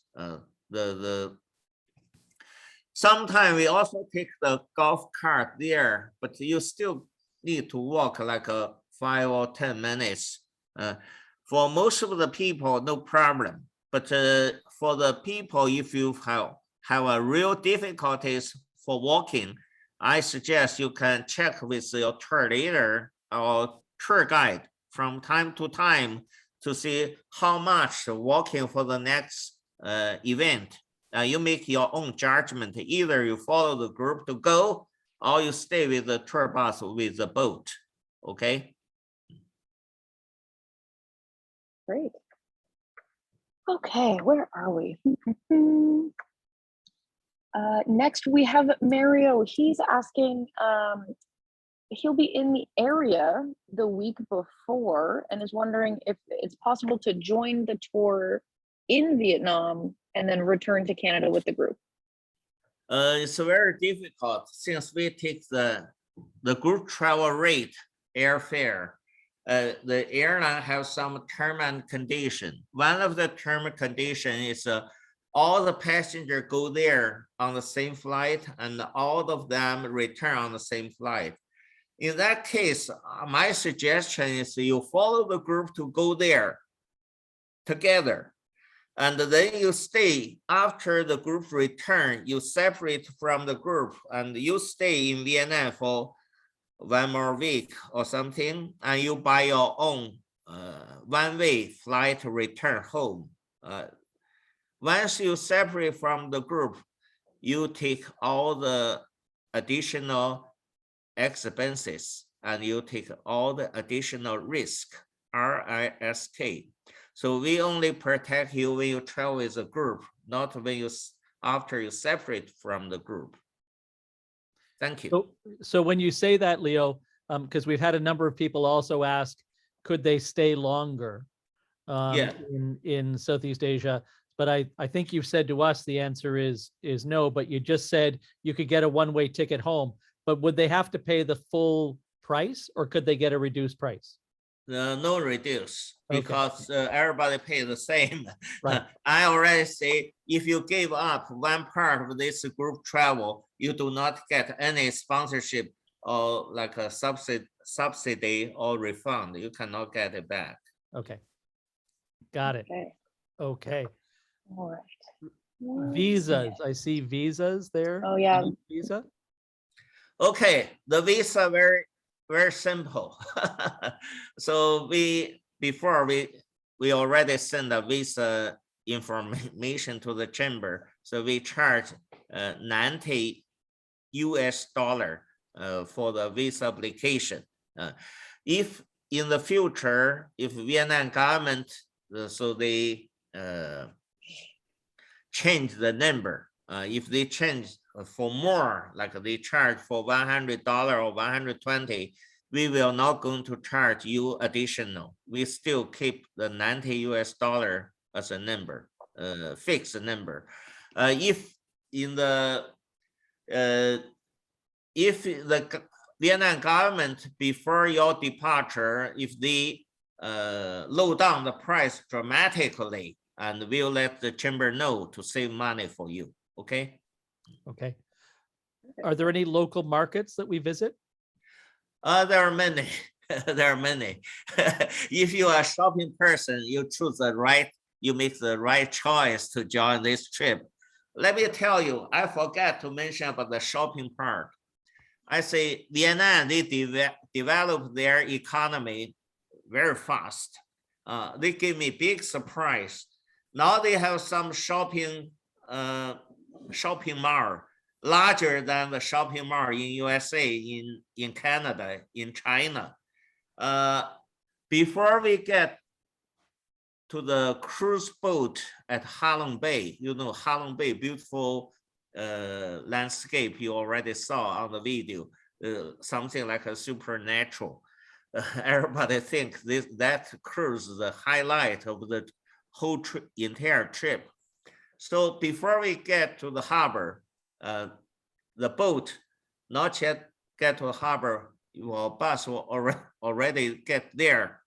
Sometimes we also take the golf cart there, but you still need to walk like 5 or 10 minutes. For most of the people, no problem. But for the people, if you have a real difficulties for walking, I suggest you can check with your tour leader or tour guide from time to time to see how much walking for the next event. You make your own judgment. Either you follow the group to go or you stay with the tour bus with the boat. Okay. Great. Okay, where are we? Next, we have Mario. He's asking, he'll be in the area the week before and is wondering if it's possible to join the tour in Vietnam and then return to Canada with the group. It's very difficult since we take the group travel rate airfare. The airline has some term and condition. One of the term and condition is all the passengers go there on the same flight and all of them return on the same flight. In that case, my suggestion is you follow the group to go there together. And then you stay after the group return, you separate from the group and you stay in Vietnam for 1 more week or something, and you buy your own one-way flight to return home. Once you separate from the group, you take all the additional expenses and you take all the additional risk, RISK. So we only protect you when you travel with a group, not when you after you separate from the group. Thank you. So when you say that, Leo, because we've had a number of people also ask, could they stay longer Yeah. in Southeast Asia? But I think you've said to us the answer is no, but you just said you could get a one-way ticket home. But would they have to pay the full price, or could they get a reduced price? No reduce, Okay. because everybody pay the same. Right. I already say, if you give up one part of this group travel, you do not get any sponsorship or like a subsidy or refund. You cannot get it back. Okay. Got it. Okay. Okay. All right. Visas. I see visas there. Oh, yeah. Visa. Okay, the visa very simple. So before we already send the visa information to the chamber. So we charge $90 for the visa application. If in the future, if Vietnam government, so they change the number, if they change for more, like they charge for $100 or $120, we will not going to charge you additional. We still keep the $90 as a number, fixed number. If the Vietnam government before your departure, if they low down the price dramatically, and we'll let the chamber know to save money for you. Okay. Okay. Are there any local markets that we visit? There are many. There are many. If you are a shopping person, you choose the right, you make the right choice to join this trip. Let me tell you, I forgot to mention about the shopping part. I say Vietnam, they develop their economy very fast. They give me big surprise. Now they have some shopping mall larger than the shopping mall in USA, in Canada, in China. Before we get to the cruise boat at Halong Bay, you know, Halong Bay, beautiful landscape you already saw on the video, something like a supernatural. Everybody thinks that cruise is the highlight of the whole entire trip. So before we get to the harbor, the boat not yet get to the harbor, your bus will already get there.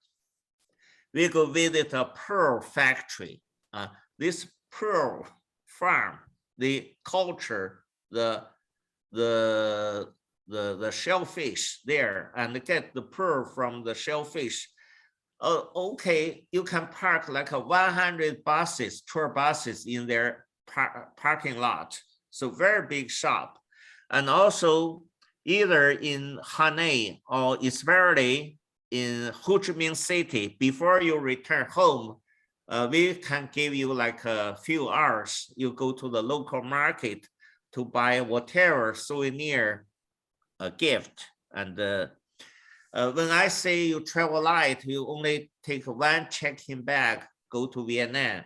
We go visit a pearl factory. This pearl farm, the culture, the shellfish there, and get the pearl from the shellfish. Okay, you can park like 100 buses, tour buses in their parking lot. So very big shop. And also either in Hanoi or especially in Ho Chi Minh City, before you return home, we can give you like a few hours. You go to the local market to buy whatever souvenir gift. And when I say you travel light, you only take one check-in bag, go to Vietnam.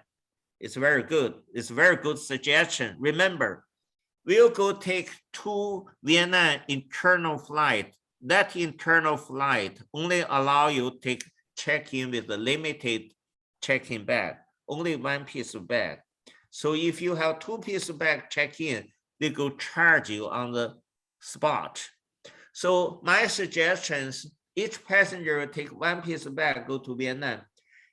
It's very good. It's a very good suggestion. Remember, we'll go take 2 Vietnam internal flight. That internal flight only allow you to check in with a limited check-in bag, only one piece of bag. So if you have 2 pieces of bag check-in, they go charge you on the spot. So my suggestions, each passenger will take 1 piece of bag, go to Vietnam.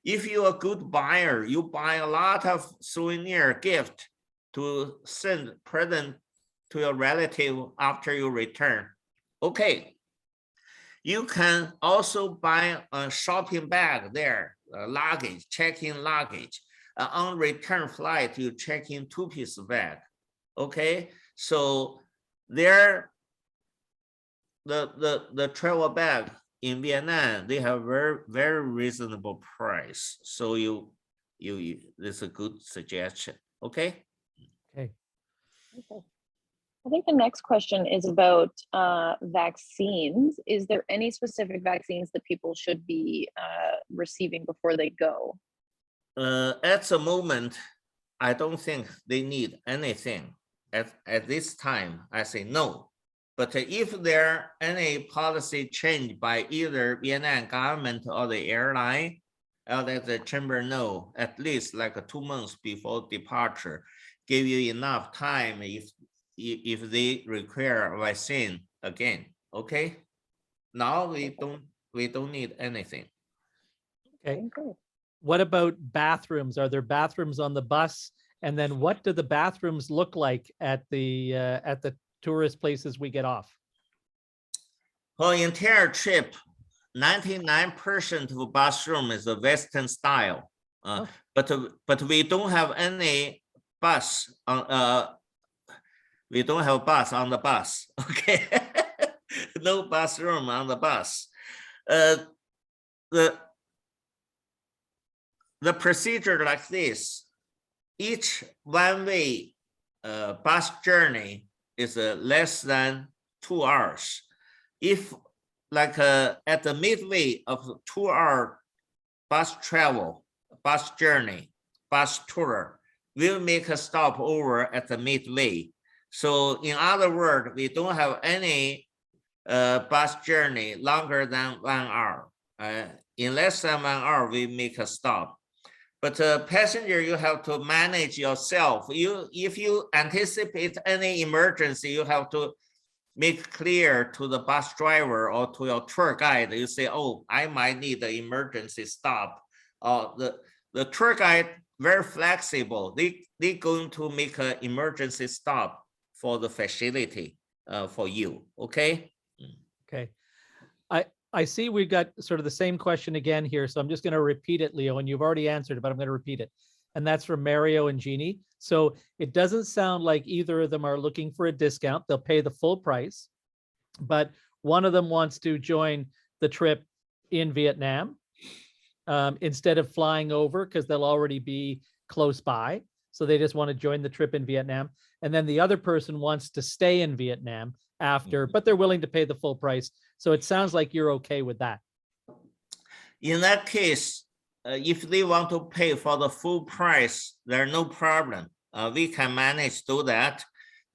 If you're a good buyer, you buy a lot of souvenir gift to send present to your relative after you return. Okay. You can also buy a shopping bag there, luggage, check-in luggage. On return flight, you check in 2 piece bag. Okay, so there, the travel bag in Vietnam, they have very reasonable price. So this is a good suggestion. Okay. Okay. Okay. I think the next question is about vaccines. Is there any specific vaccines that people should be receiving before they go? At the moment, I don't think they need anything. At this time, I say no. But if there any policy change by either Vietnam government or the airline, I'll let the chamber know at least like 2 months before departure, give you enough time if they require a vaccine again. Okay. Now we don't need anything. Okay. Okay. What about bathrooms? Are there bathrooms on the bus? And then what do the bathrooms look like at the tourist places we get off? For entire trip, 99% of bathroom is a Western style. But we don't have any bus on we don't have bus on the bus. Okay. No bathroom on the bus. The procedure like this, each one-way bus journey is less than 2 hours. If like at the midway of 2-hour bus travel, bus journey, bus tour, we'll make a stop over at the midway. So in other words, we don't have any bus journey longer than 1 hour. In less than 1 hour, we make a stop. But passenger, you have to manage yourself. If you anticipate any emergency, you have to make clear to the bus driver or to your tour guide. You say, oh, I might need an emergency stop. The tour guide, very flexible. They going to make an emergency stop for the facility for you, okay? Okay. I see we've got sort of the same question again here, so I'm just going to repeat it, Leo, and you've already answered it, but I'm going to repeat it. And that's from Mario and Jeannie. So it doesn't sound like either of them are looking for a discount. They'll pay the full price, but one of them wants to join the trip in Vietnam instead of flying over because they'll already be close by. So they just want to join the trip in Vietnam. And then the other person wants to stay in Vietnam after, but they're willing to pay the full price. So it sounds like you're okay with that. In that case, if they want to pay for the full price, there's no problem. We can manage to do that.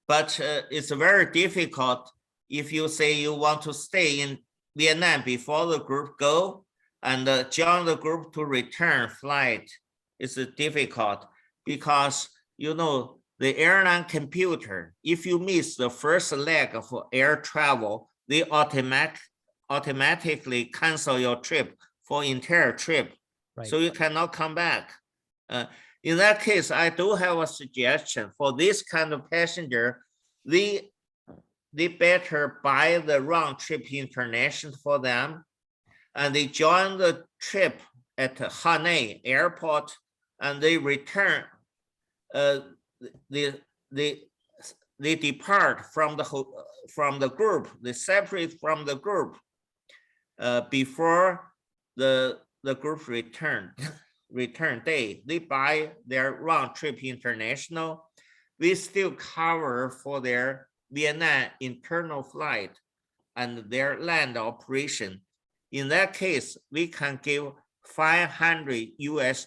But it's very difficult if you say you want to stay in Vietnam before the group go and join the group to return flight. It's difficult because, you know, the airline computer, if you miss the first leg of air travel, they automatically cancel your trip for entire trip. Right. So you cannot come back. In that case, I do have a suggestion for this kind of passenger. They better buy the round trip international for them, and they join the trip at Hanoi airport, and they return. They depart from the group. They separate from the group before the group return day. They buy their round trip international. We still cover for their Vietnam internal flight and their land operation. In that case, we can give $500 US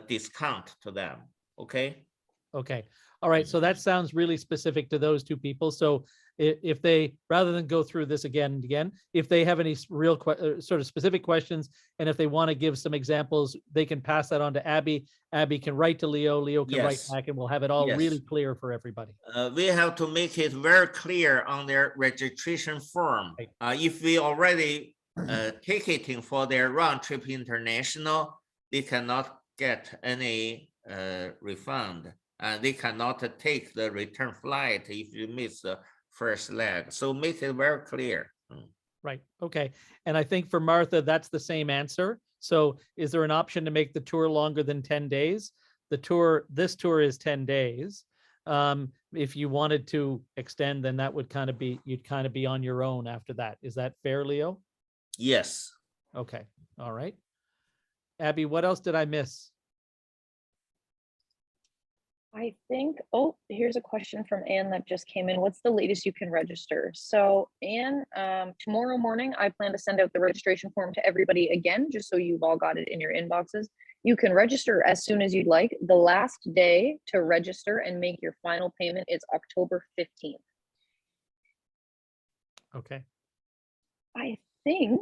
discount to them. Okay. Okay. All right. So that sounds really specific to those two people. So if they, rather than go through this again and again, if they have any real sort of specific questions, and if they want to give some examples, they can pass that on to Abby. Abby can write to Leo. Leo can write back, and we'll have it all really clear for everybody. We have to make it very clear on their registration form. Right. If we already ticketing for their round trip international, they cannot get any refund. They cannot take the return flight if you miss the first leg. So make it very clear. Right. Okay. And I think for Martha, that's the same answer. So is there an option to make the tour longer than 10 days? This tour is 10 days. If you wanted to extend, then that would kind of be, you'd kind of be on your own after that. Is that fair, Leo? Yes. Okay. All right. Abby, what else did I miss? I think, oh, here's a question from Anne that just came in. What's the latest you can register? So Anne, tomorrow morning, I plan to send out the registration form to everybody again, just so you've all got it in your inboxes. You can register as soon as you'd like. The last day to register and make your final payment is October 15th. Okay. I think,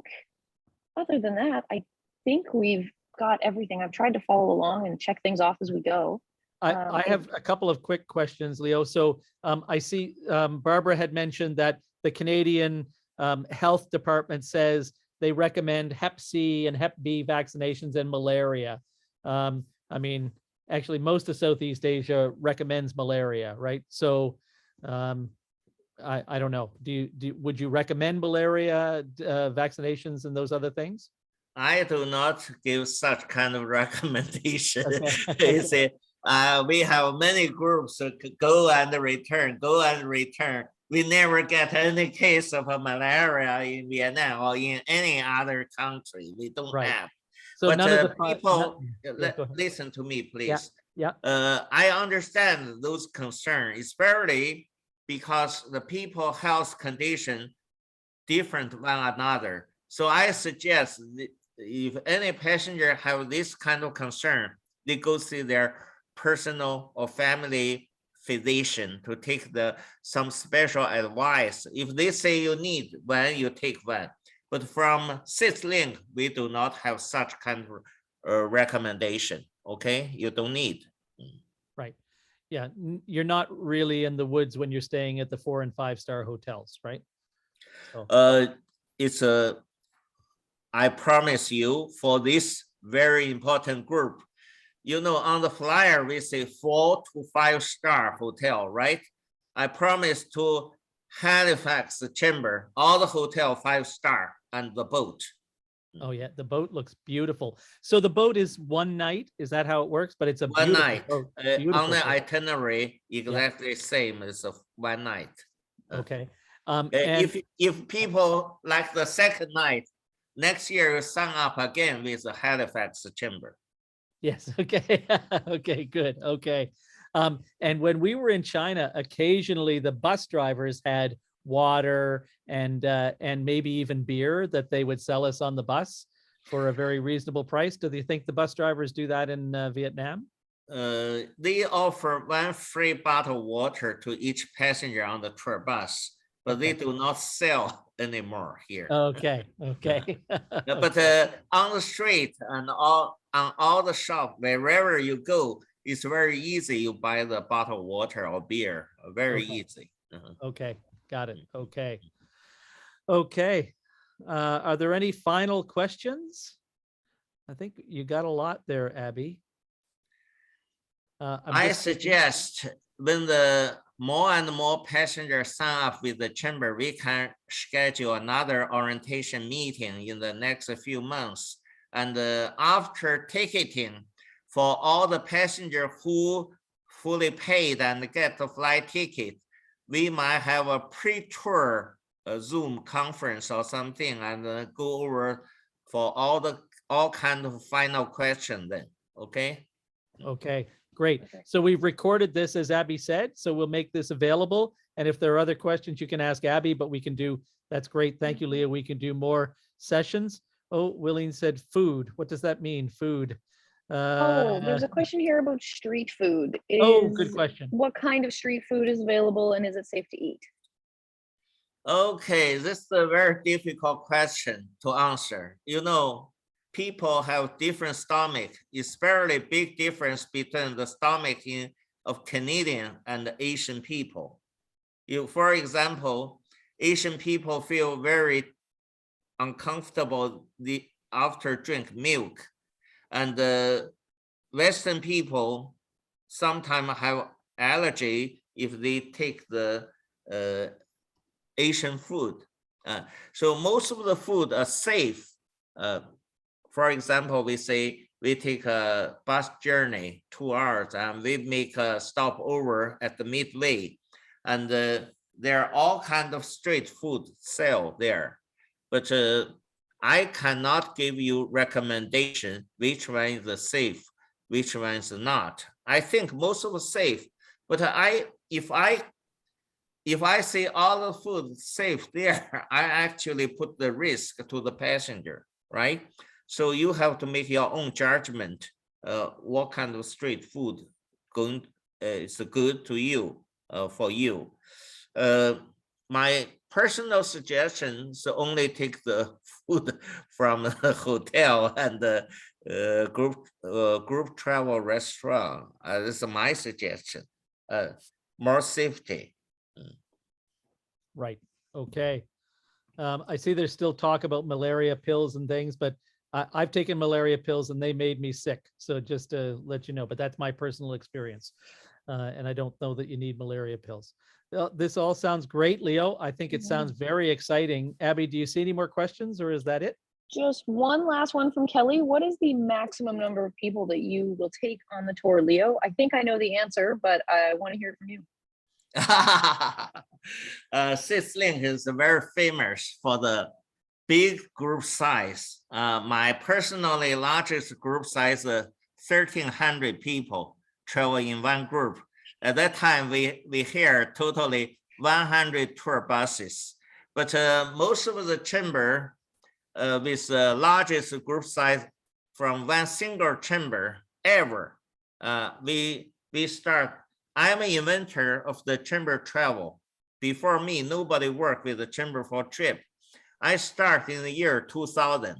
other than that, I think we've got everything. I've tried to follow along and check things off as we go. I have a couple of quick questions, Leo. So I see Barbara had mentioned that the Canadian Health Department says they recommend Hep C and Hep B vaccinations and malaria. I mean, actually, most of Southeast Asia recommends malaria, right? So I don't know. Would you recommend malaria vaccinations and those other things? I do not give such kind of recommendation. Okay. You see, we have many groups that go and return, go and return. We never get any case of a malaria in Vietnam or in any other country. We don't Right. have. So But none of the people, yeah, go ahead. listen to me, please. Yeah. I understand those concerns, especially because the people health condition different one another. So I suggest if any passenger have this kind of concern, they go see their personal or family physician to take some special advice. If they say you need one, you take one. But from Citslinc, we do not have such kind of recommendation. Okay, you don't need. Right. Yeah, you're not really in the woods when you're staying at the 4- and 5-star hotels, right? So. It's I promise you, for this very important group, you know, on the flyer, we say 4 to 5-star hotel, right? I promise to Halifax Chamber, all the hotel 5-star and the boat. Oh yeah, the boat looks beautiful. So the boat is one night, is that how it works? But it's a One beautiful night. boat. On Beautiful the boat. itinerary, exactly same as one night. Okay. If people like the second night, next year you sign up again with the Halifax Chamber. Yes. Okay. Okay. Good. Okay. And when we were in China, occasionally the bus drivers had water and maybe even beer that they would sell us on the bus for a very reasonable price. Do you think the bus drivers do that in Vietnam? They offer one free bottle of water to each passenger on the tour bus, but they do not sell anymore here. Okay. Okay. But on the street and on all the shop, wherever you go, it's very easy. You buy the bottle of water or beer, very easy. Okay. Got it. Okay. Okay. Are there any final questions? I think you got a lot there, Abby. I suggest when the more and more passengers sign up with the chamber, we can schedule another orientation meeting in the next few months. And after ticketing for all the passengers who fully paid and get the flight ticket, we might have a pre-tour Zoom conference or something and go over for all kind of final questions then. Okay. Okay. Great. Okay. So we've recorded this, as Abby said, so we'll make this available. And if there are other questions, you can ask Abby, but we can do, that's great. Thank you, Leah. We can do more sessions. Oh, Willeen said food. What does that mean? Food. Oh, there's a question here about street food. Good question. What kind of street food is available and is it safe to eat? Okay, this is a very difficult question to answer. You know, people have different stomach. It's very big difference between the stomach of Canadian and Asian people. For example, Asian people feel very uncomfortable after drink milk, and the Western people sometimes have allergy if they take the Asian food. So most of the food are safe. For example, we say we take a bus journey 2 hours and we make a stopover at the midway, and there are all kinds of street food sell there. But I cannot give you recommendation which one is safe, which one is not. I think most of it safe, but if I say all the food safe there, I actually put the risk to the passenger, right? So you have to make your own judgment. What kind of street food is good to you, for you. my personal suggestions only take the food from the hotel and the group travel restaurant. This is my suggestion. More safety. Right. Okay. I see there's still talk about malaria pills and things, but I've taken malaria pills and they made me sick. So just to let you know, but that's my personal experience. And I don't know that you need malaria pills. This all sounds great, Leo. I think it sounds very exciting. Abby, do you see any more questions or is that it? Just one last one from Kelly. What is the maximum number of people that you will take on the tour, Leo? I think I know the answer, but I want to hear from you. Citslinc is very famous for the big group size. My personally largest group size, 1,300 people travel in one group. At that time, we had totally 100 tour buses. But most of the chamber with the largest group size from one single chamber ever, we start. I'm an inventor of the chamber travel. Before me, nobody worked with the chamber for trip. I started in the year 2000.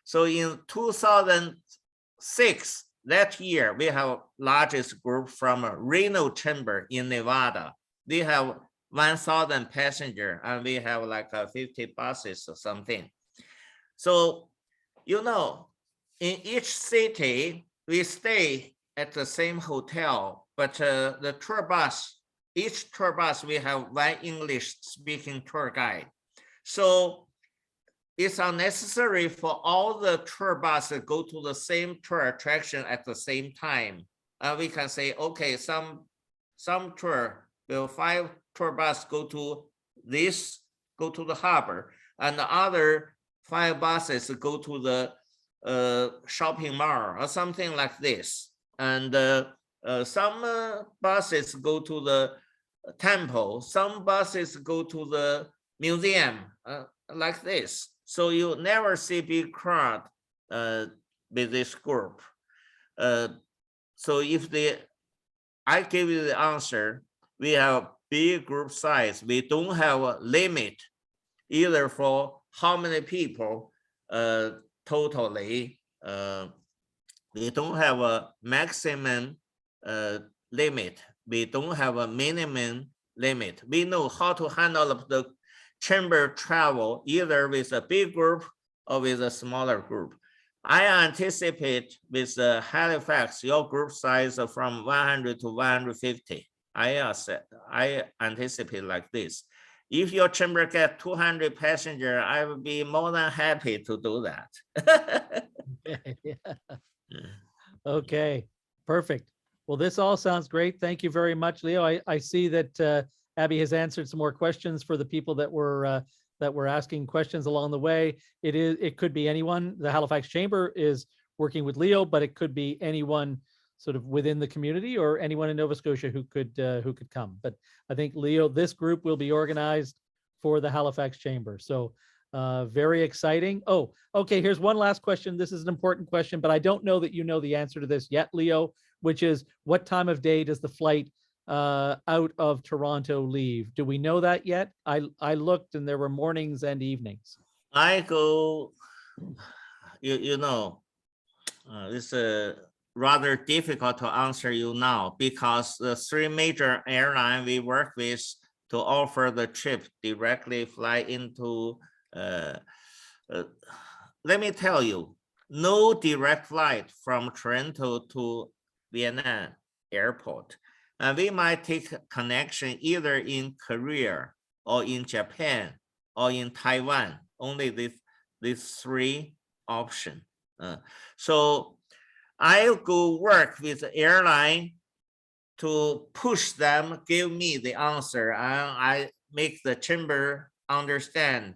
So in 2006, that year, we have largest group from Reno Chamber in Nevada. We have 1,000 passengers and we have like 50 buses or something. So, you know, in each city, we stay at the same hotel, but the tour bus, each tour bus, we have one English speaking tour guide. So it's unnecessary for all the tour buses to go to the same tour attraction at the same time. We can say, okay, some tour, will 5 tour buses go to the harbor, and the other 5 buses go to the shopping mall or something like this. And some buses go to the temple, some buses go to the museum, like this. So you never see big crowd with this group. So if I give you the answer, we have big group size. We don't have a limit either for how many people totally. We don't have a maximum limit. We don't have a minimum limit. We know how to handle the chamber travel either with a big group or with a smaller group. I anticipate with Halifax, your group size from 100 to 150. I anticipate like this. If your chamber get 200 passengers, I will be more than happy to do that. Okay, perfect. Well, this all sounds great. Thank you very much, Leo. I see that Abby has answered some more questions for the people that were asking questions along the way. It could be anyone. The Halifax Chamber is working with Leo, but it could be anyone sort of within the community or anyone in Nova Scotia who could come. But I think Leo, this group will be organized for the Halifax Chamber. So very exciting. Oh, okay. Here's one last question. This is an important question, but I don't know that you know the answer to this yet, Leo, which is what time of day does the flight out of Toronto leave? Do we know that yet? I looked and there were mornings and evenings. I go, you know, it's rather difficult to answer you now because the 3 major airlines we work with to offer the trip directly fly into, let me tell you, no direct flight from Toronto to Vietnam airport. And we might take connection either in Korea or in Japan or in Taiwan, only these 3 options. So I'll go work with the airline to push them, give me the answer. I make the chamber understand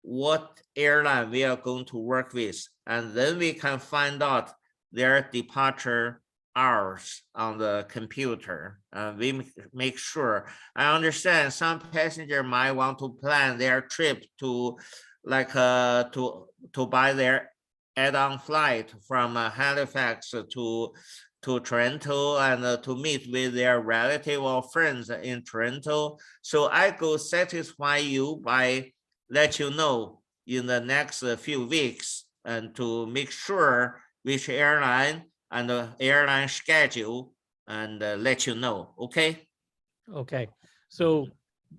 what airline we are going to work with. And then we can find out their departure hours on the computer. We make sure. I understand some passenger might want to plan their trip to like to buy their add-on flight from Halifax to to Toronto and to meet with their relative or friends in Toronto. So I could satisfy you by let you know in the next few weeks and to make sure which airline and the airline schedule and let you know, okay? Okay, so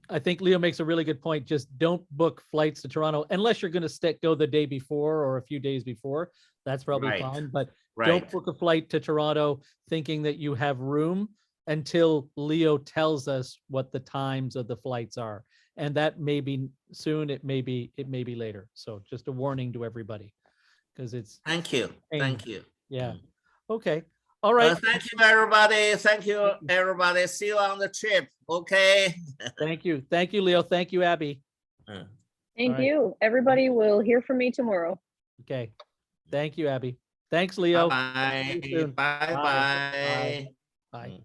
I think Leo makes a really good point. Just don't book flights to Toronto unless you're going to go the day before or a few days before. That's probably Right. fine, but Right. don't book a flight to Toronto thinking that you have room until Leo tells us what the times of the flights are. And that may be soon, it may be later. So just a warning to everybody, because it's, Thank you. Aim. Thank you. yeah. Okay, all right. Thank you, everybody. Thank you, everybody. See you on the trip. Okay. Thank you. Thank you, Leo. Thank you, Abby. Uh. Thank All right. you. Everybody will hear from me tomorrow. Okay. Thank you, Abby. Thanks, Leo. Bye. See you soon. Bye. Bye. Bye. Bye. Mm.